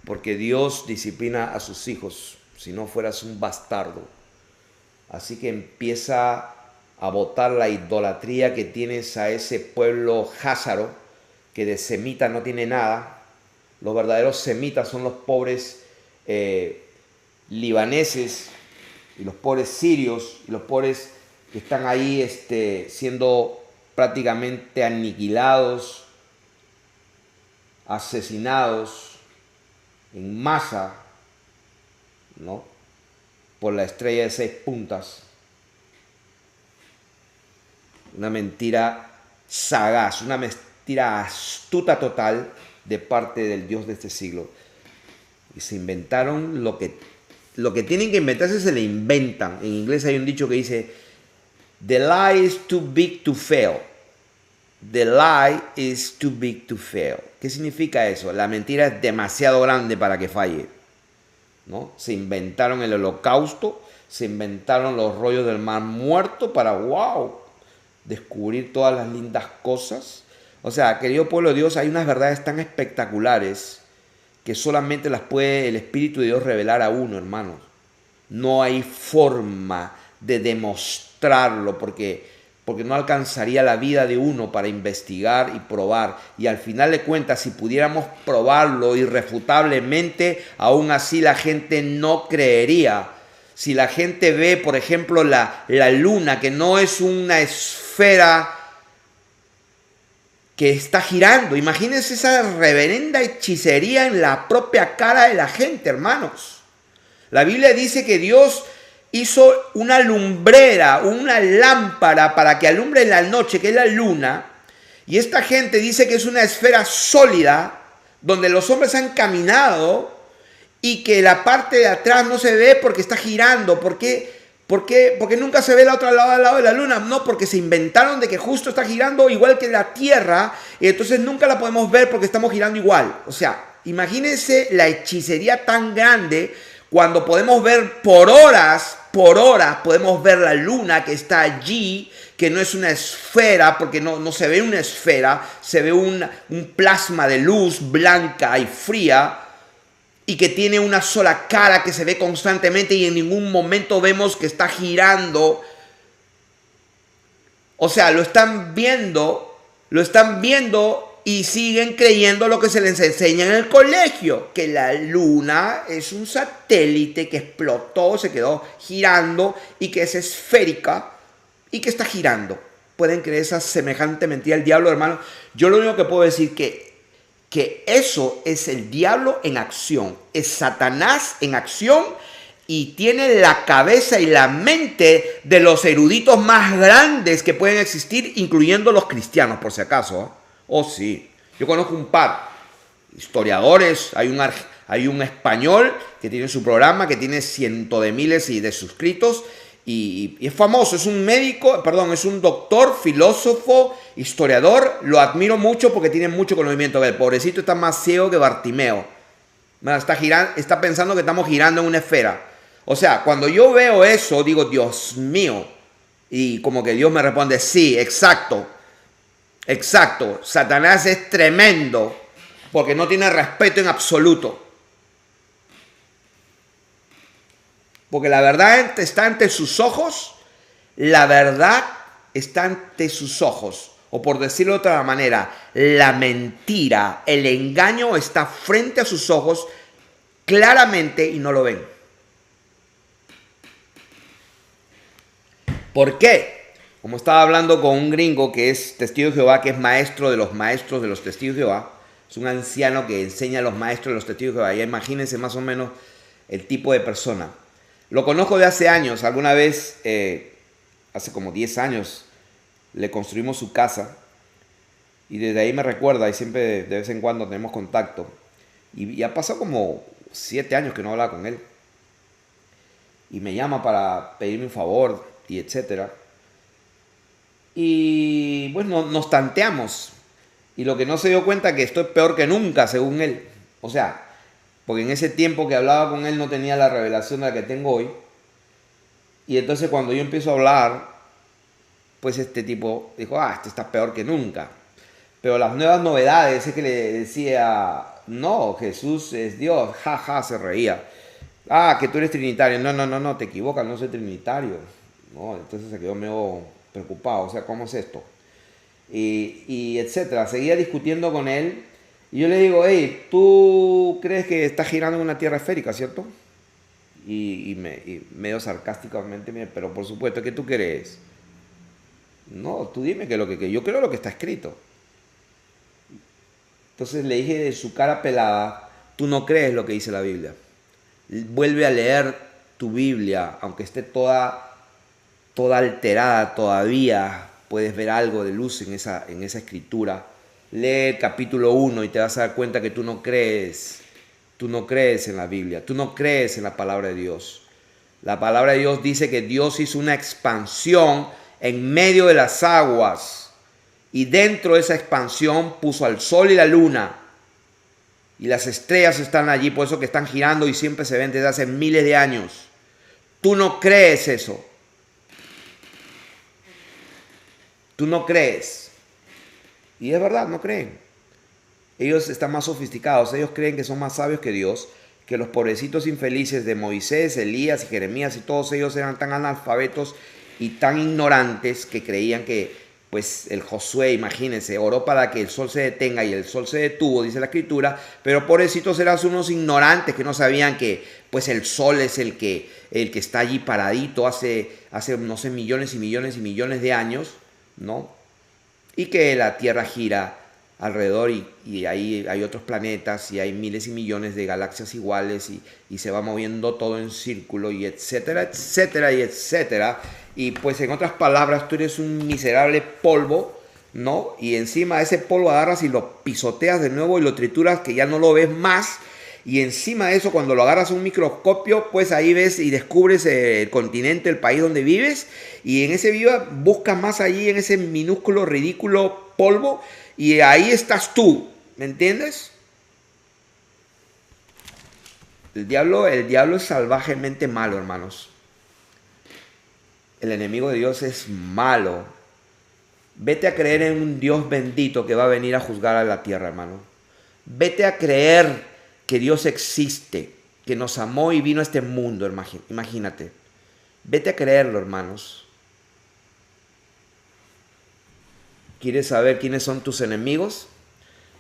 porque Dios disciplina a sus hijos. Si no fueras un bastardo. Así que empieza a botar la idolatría que tienes a ese pueblo házaro que de semita no tiene nada. Los verdaderos semitas son los pobres libaneses y los pobres sirios y los pobres que están ahí siendo prácticamente aniquilados, asesinados en masa, ¿no?, por la estrella de 6 puntas. Una mentira sagaz, una mentira astuta total de parte del Dios de este siglo. Y se inventaron lo que lo que tienen que inventarse se le inventan. En inglés hay un dicho que dice, the lie is too big to fail. The lie is too big to fail. ¿Qué significa eso? La mentira es demasiado grande para que falle, ¿no? Se inventaron el holocausto, se inventaron los rollos del mar muerto para, wow, descubrir todas las lindas cosas. O sea, querido pueblo de Dios, hay unas verdades tan espectaculares que solamente las puede el Espíritu de Dios revelar a uno, hermanos. No hay forma de demostrarlo porque no alcanzaría la vida de uno para investigar y probar. Y al final de cuentas, si pudiéramos probarlo irrefutablemente, aún así la gente no creería. Si la gente ve, por ejemplo, la luna, que no es una esfera que está girando. Imagínense esa reverenda hechicería en la propia cara de la gente, hermanos. La Biblia dice que Dios hizo una lumbrera, una lámpara para que alumbre en la noche, que es la luna. Y esta gente dice que es una esfera sólida donde los hombres han caminado y que la parte de atrás no se ve porque está girando. ¿Por qué? Porque nunca se ve la otra lado al lado de la luna. No, porque se inventaron de que justo está girando igual que la Tierra y entonces nunca la podemos ver porque estamos girando igual. O sea, imagínense la hechicería tan grande cuando podemos ver por horas podemos ver la luna que está allí, que no es una esfera, porque no se ve una esfera, se ve un plasma de luz blanca y fría, y que tiene una sola cara que se ve constantemente y en ningún momento vemos que está girando. O sea, lo están viendo y siguen creyendo lo que se les enseña en el colegio, que la luna es un satélite que explotó, se quedó girando y que es esférica y que está girando. Pueden creer esa semejante mentira del diablo, hermano. Yo lo único que puedo decir que eso es el diablo en acción, es Satanás en acción y tiene la cabeza y la mente de los eruditos más grandes que pueden existir, incluyendo los cristianos, por si acaso, ¿eh? Oh, sí. Yo conozco un par historiadores, hay un español que tiene su programa, que tiene cientos de miles de suscritos y es famoso, es un médico, perdón, es un doctor, filósofo, historiador. Lo admiro mucho porque tiene mucho conocimiento. El pobrecito está más ciego que Bartimeo. Está pensando que estamos girando en una esfera. O sea, cuando yo veo eso, digo, Dios mío. Y como que Dios me responde, sí, exacto. Exacto, Satanás es tremendo porque no tiene respeto en absoluto. Porque la verdad está ante sus ojos, la verdad está ante sus ojos. O por decirlo de otra manera, la mentira, el engaño está frente a sus ojos claramente y no lo ven. ¿Por qué? Como estaba hablando con un gringo que es testigo de Jehová, que es maestro de los testigos de Jehová, es un anciano que enseña a los maestros de los testigos de Jehová. Ya imagínense más o menos el tipo de persona. Lo conozco de hace años. Alguna vez, hace como 10 años, le construimos su casa y desde ahí me recuerda y siempre de vez en cuando tenemos contacto. Y ha pasado como 7 años que no hablaba con él. Y me llama para pedirme un favor y etcétera. Y bueno, nos tanteamos. Y lo que no se dio cuenta que estoy peor que nunca, según él. O sea, porque en ese tiempo que hablaba con él no tenía la revelación de la que tengo hoy. Y entonces cuando yo empiezo a hablar, pues este tipo dijo, este está peor que nunca. Pero las nuevas novedades es que le decía, no, Jesús es Dios, jaja, se reía. Que tú eres trinitario. No, te equivocas, no soy trinitario. No, entonces se quedó medio preocupado, o sea, ¿cómo es esto? Y etcétera. Seguía discutiendo con él y yo le digo, hey, tú crees que estás girando en una tierra esférica, ¿cierto? Y medio sarcásticamente, pero por supuesto, ¿qué tú crees? No, tú dime que yo creo lo que está escrito. Entonces le dije de su cara pelada, tú no crees lo que dice la Biblia. Vuelve a leer tu Biblia, aunque esté toda alterada todavía, puedes ver algo de luz en esa escritura. Lee el capítulo 1 y te vas a dar cuenta que tú no crees Tú no crees en la Biblia, tú no crees en la palabra de Dios. La palabra de Dios dice que Dios hizo una expansión en medio de las aguas y dentro de esa expansión puso al sol y la luna y las estrellas están allí, por eso que están girando y siempre se ven desde hace miles de años. Tú no crees eso. Tú no crees. Y es verdad, no creen. Ellos están más sofisticados, ellos creen que son más sabios que Dios, que los pobrecitos infelices de Moisés, Elías y Jeremías y todos ellos eran tan analfabetos y tan ignorantes que creían que pues el Josué, imagínense, oró para que el sol se detenga y el sol se detuvo, dice la escritura, pero pobrecitos eran unos ignorantes que no sabían que pues el sol es el que está allí paradito hace no sé, millones y millones y millones de años, ¿no? Y que la Tierra gira alrededor y ahí hay otros planetas y hay miles y millones de galaxias iguales y se va moviendo todo en círculo y etcétera, etcétera y etcétera. Y pues en otras palabras, tú eres un miserable polvo, ¿no? Y encima de ese polvo agarras y lo pisoteas de nuevo y lo trituras que ya no lo ves más. Y encima de eso, cuando lo agarras a un microscopio, pues ahí ves y descubres el continente, el país donde vives. Y en ese viva buscas más allí, en ese minúsculo, ridículo polvo. Y ahí estás tú, ¿me entiendes? El diablo es salvajemente malo, hermanos. El enemigo de Dios es malo. Vete a creer en un Dios bendito que va a venir a juzgar a la tierra, hermano. Vete a creer que Dios existe, que nos amó y vino a este mundo, imagínate. Vete a creerlo, hermanos. ¿Quieres saber quiénes son tus enemigos?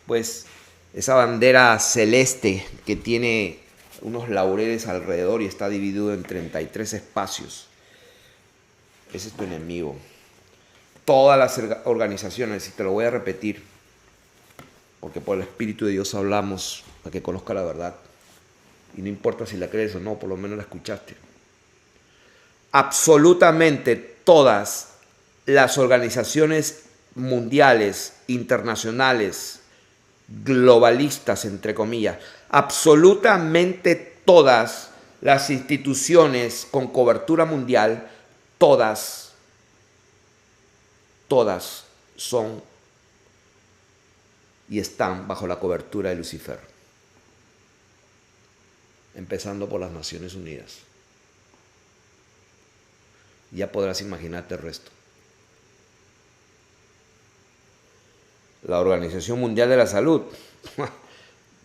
Pues esa bandera celeste que tiene unos laureles alrededor y está dividido en 33 espacios. Ese es tu enemigo. Todas las organizaciones, y te lo voy a repetir, porque por el Espíritu de Dios hablamos para que conozca la verdad. Y no importa si la crees o no, por lo menos la escuchaste. Absolutamente todas las organizaciones mundiales, internacionales, globalistas, entre comillas, absolutamente todas las instituciones con cobertura mundial, todas son y están bajo la cobertura de Lucifer, empezando por las Naciones Unidas. Ya podrás imaginarte el resto. La Organización Mundial de la Salud,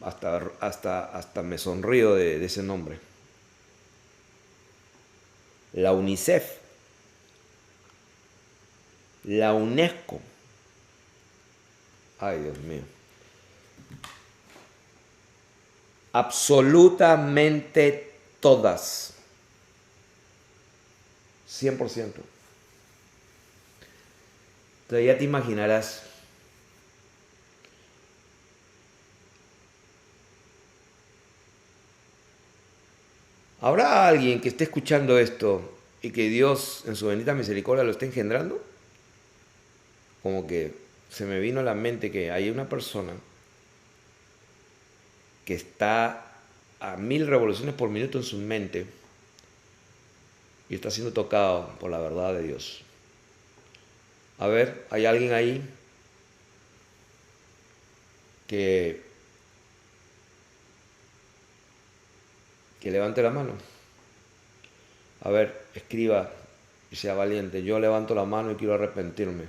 hasta me sonrío de ese nombre. La UNICEF, la UNESCO. Ay, Dios mío. Absolutamente todas. 100%. Entonces ya te imaginarás. ¿Habrá alguien que esté escuchando esto y que Dios en su bendita misericordia lo esté engendrando? Como que se me vino a la mente que hay una persona que está a 1000 revoluciones por minuto en su mente y está siendo tocado por la verdad de Dios. A ver, ¿hay alguien ahí que levante la mano? A ver, escriba y sea valiente. Yo levanto la mano y quiero arrepentirme.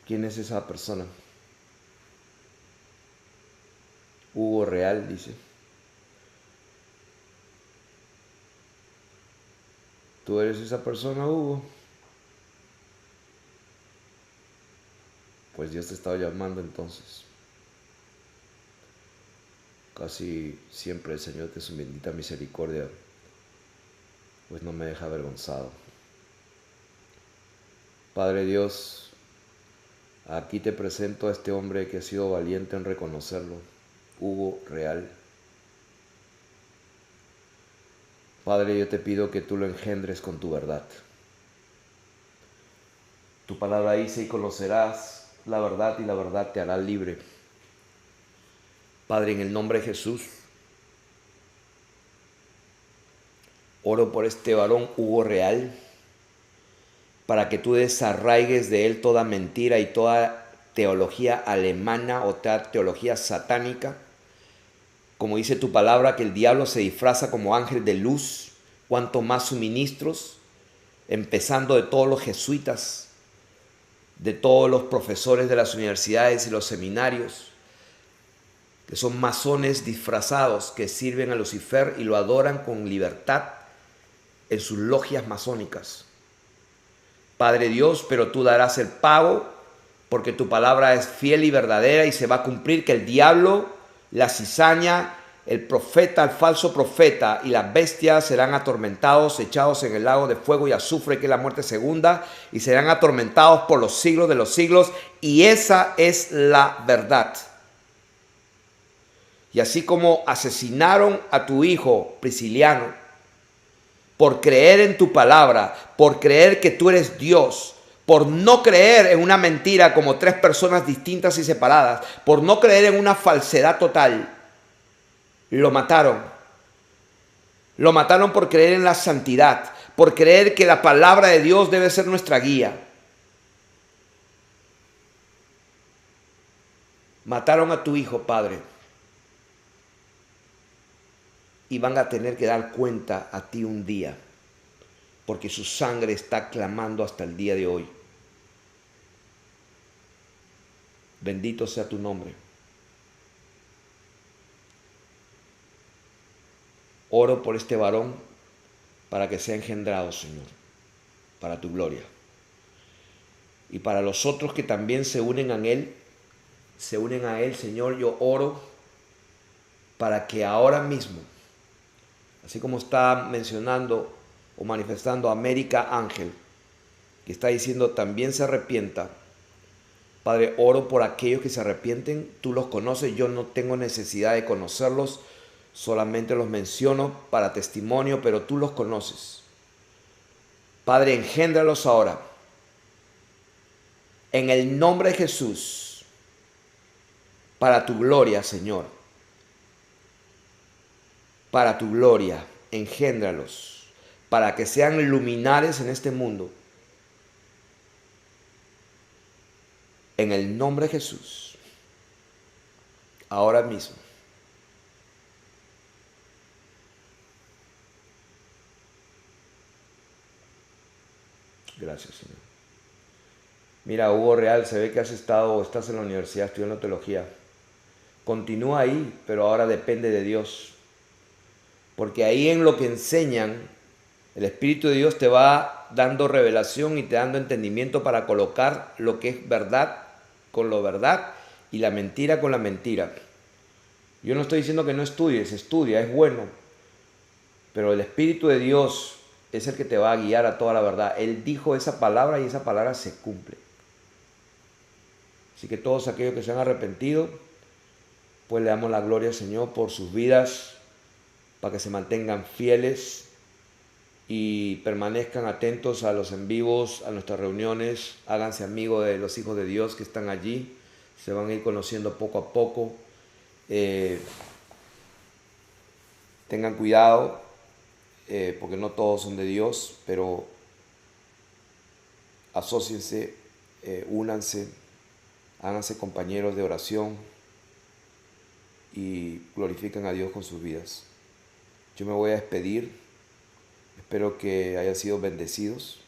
¿Quién es esa persona? Hugo Real dice. ¿Tú eres esa persona, Hugo? Pues Dios te estaba llamando entonces. Casi siempre el Señor de su bendita misericordia pues no me deja avergonzado. Padre Dios, aquí te presento a este hombre que ha sido valiente en reconocerlo, Hugo Real. Padre, yo te pido que tú lo engendres con tu verdad. Tu palabra dice: y conocerás la verdad y la verdad te hará libre. Padre, en el nombre de Jesús, oro por este varón Hugo Real, para que tú desarraigues de él toda mentira y toda teología alemana o toda teología satánica. Como dice tu palabra, que el diablo se disfraza como ángel de luz, cuanto más suministros, empezando de todos los jesuitas, de todos los profesores de las universidades y los seminarios, que son masones disfrazados que sirven a Lucifer y lo adoran con libertad en sus logias masónicas. Padre Dios, pero tú darás el pago, porque tu palabra es fiel y verdadera y se va a cumplir, que el diablo, la cizaña, el profeta, el falso profeta y las bestias serán atormentados, echados en el lago de fuego y azufre, que es la muerte segunda, y serán atormentados por los siglos de los siglos, y esa es la verdad. Y así como asesinaron a tu hijo Prisciliano por creer en tu palabra, por creer que tú eres Dios, por no creer en una mentira como tres personas distintas y separadas, por no creer en una falsedad total, lo mataron. Lo mataron por creer en la santidad, por creer que la palabra de Dios debe ser nuestra guía. Mataron a tu hijo, Padre, y van a tener que dar cuenta a ti un día, porque su sangre está clamando hasta el día de hoy. Bendito sea tu nombre. Oro por este varón para que sea engendrado, Señor, para tu gloria. Y para los otros que también se unen a él, Señor, yo oro para que ahora mismo, así como está mencionando o manifestando América Ángel, que está diciendo también se arrepienta. Padre, oro por aquellos que se arrepienten. Tú los conoces, yo no tengo necesidad de conocerlos. Solamente los menciono para testimonio, pero tú los conoces. Padre, engéndralos ahora. En el nombre de Jesús, para tu gloria, Señor. Para tu gloria, engéndralos, para que sean luminares en este mundo. En el nombre de Jesús, ahora mismo. Gracias, Señor. Mira, Hugo Real, se ve que estás en la universidad estudiando teología. Continúa ahí, pero ahora depende de Dios. Porque ahí en lo que enseñan, el Espíritu de Dios te va dando revelación y te dando entendimiento para colocar lo que es verdad con lo verdad y la mentira con la mentira. Yo no estoy diciendo que no estudies, estudia, es bueno. Pero el Espíritu de Dios es el que te va a guiar a toda la verdad. Él dijo esa palabra y esa palabra se cumple. Así que todos aquellos que se han arrepentido, pues le damos la gloria al Señor por sus vidas, para que se mantengan fieles y permanezcan atentos a los en vivos, a nuestras reuniones. Háganse amigos de los hijos de Dios que están allí. Se van a ir conociendo poco a poco. Tengan cuidado, porque no todos son de Dios, pero asóciense, únanse, háganse compañeros de oración y glorifican a Dios con sus vidas. Yo me voy a despedir. Espero que hayan sido bendecidos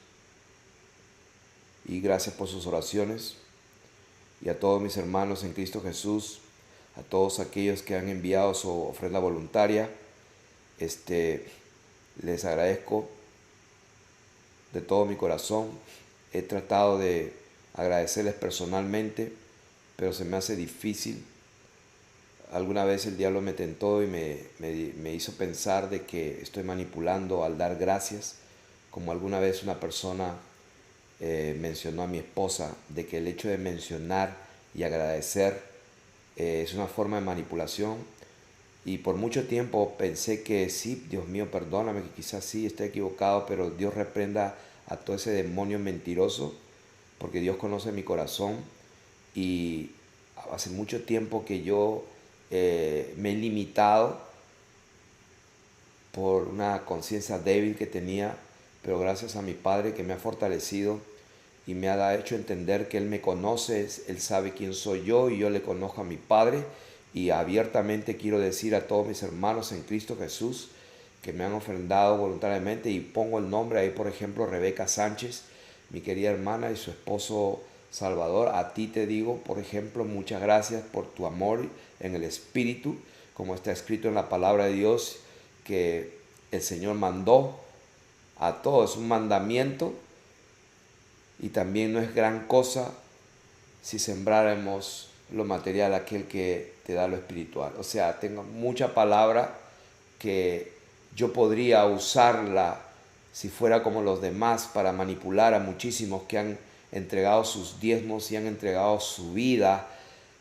y gracias por sus oraciones. Y a todos mis hermanos en Cristo Jesús, a todos aquellos que han enviado su ofrenda voluntaria, les agradezco de todo mi corazón. He tratado de agradecerles personalmente, pero se me hace difícil. Alguna vez el diablo me tentó y me hizo pensar de que estoy manipulando al dar gracias, como alguna vez una persona mencionó a mi esposa, de que el hecho de mencionar y agradecer es una forma de manipulación. Y por mucho tiempo pensé que sí, Dios mío, perdóname, que quizás sí esté equivocado, pero Dios reprenda a todo ese demonio mentiroso, porque Dios conoce mi corazón. Y hace mucho tiempo que yo me he limitado por una conciencia débil que tenía, pero gracias a mi Padre que me ha fortalecido y me ha hecho entender que Él me conoce, Él sabe quién soy yo y yo le conozco a mi Padre. Y abiertamente quiero decir a todos mis hermanos en Cristo Jesús que me han ofrendado voluntariamente, y pongo el nombre ahí, por ejemplo, Rebeca Sánchez, mi querida hermana, y su esposo Salvador. A ti te digo, por ejemplo, muchas gracias por tu amor en el Espíritu, como está escrito en la palabra de Dios, que el Señor mandó a todos, es un mandamiento, y también no es gran cosa si sembráramos lo material aquel que te da lo espiritual. O sea, tengo mucha palabra que yo podría usarla si fuera como los demás para manipular a muchísimos que han entregado sus diezmos y han entregado su vida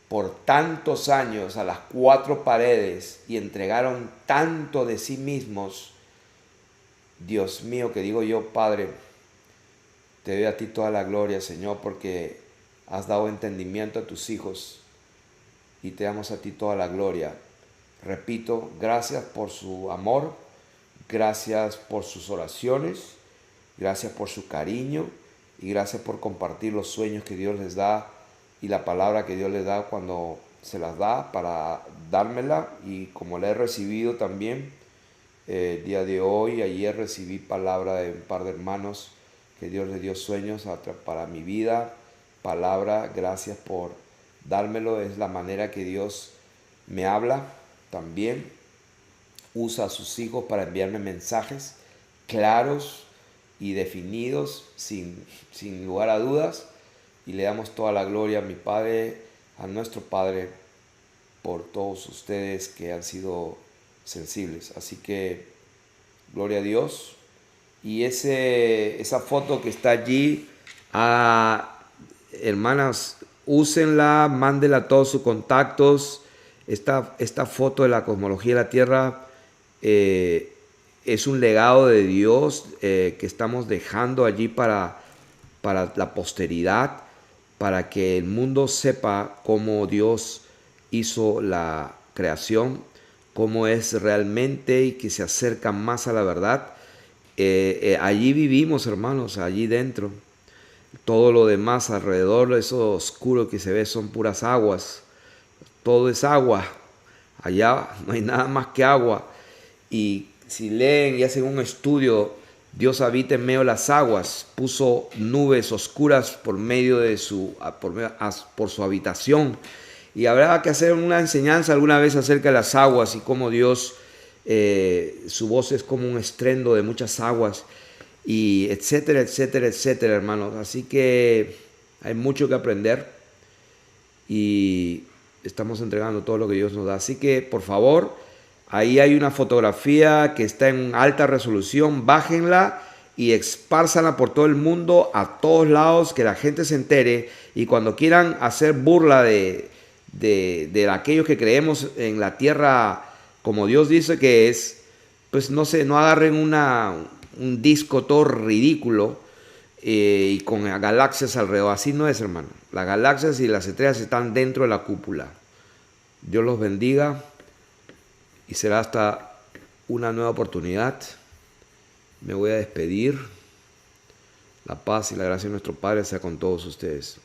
por tantos años a las cuatro paredes y entregaron tanto de sí mismos. Dios mío, que digo yo, Padre, te doy a ti toda la gloria, Señor, porque has dado entendimiento a tus hijos y te damos a ti toda la gloria. Repito, gracias por su amor, gracias por sus oraciones, gracias por su cariño y gracias por compartir los sueños que Dios les da y la palabra que Dios les da cuando se las da para dármela. Y como la he recibido también el día de hoy, ayer recibí palabra de un par de hermanos que Dios les dio sueños para mi vida. Palabra, gracias por dármelo. Es la manera que Dios me habla también. Usa a sus hijos para enviarme mensajes claros y definidos, sin lugar a dudas. Y le damos toda la gloria a mi Padre, a nuestro Padre, por todos ustedes que han sido sensibles. Así que, gloria a Dios. Y esa foto que está allí, hermanas, úsenla, mándenla a todos sus contactos. Esta foto de la cosmología de la Tierra es un legado de Dios que estamos dejando allí para la posteridad, para que el mundo sepa cómo Dios hizo la creación, cómo es realmente, y que se acerca más a la verdad. Allí vivimos, hermanos, allí dentro. Todo lo demás alrededor, eso oscuro que se ve, son puras aguas. Todo es agua. Allá no hay nada más que agua. Y si leen y hacen un estudio, Dios habita en medio de las aguas. Puso nubes oscuras por medio de por su habitación. Y habrá que hacer una enseñanza alguna vez acerca de las aguas y cómo Dios, su voz es como un estruendo de muchas aguas, y etcétera, etcétera, etcétera, hermanos. Así que hay mucho que aprender y estamos entregando todo lo que Dios nos da. Así que, por favor, ahí hay una fotografía que está en alta resolución. Bájenla y expárzanla por todo el mundo, a todos lados, que la gente se entere. Y cuando quieran hacer burla de aquellos que creemos en la tierra como Dios dice que es, pues no agarren un disco todo ridículo y con galaxias alrededor. Así no es, hermano. Las galaxias y las estrellas están dentro de la cúpula. Dios los bendiga y será hasta una nueva oportunidad. Me voy a despedir. La paz y la gracia de nuestro Padre sea con todos ustedes.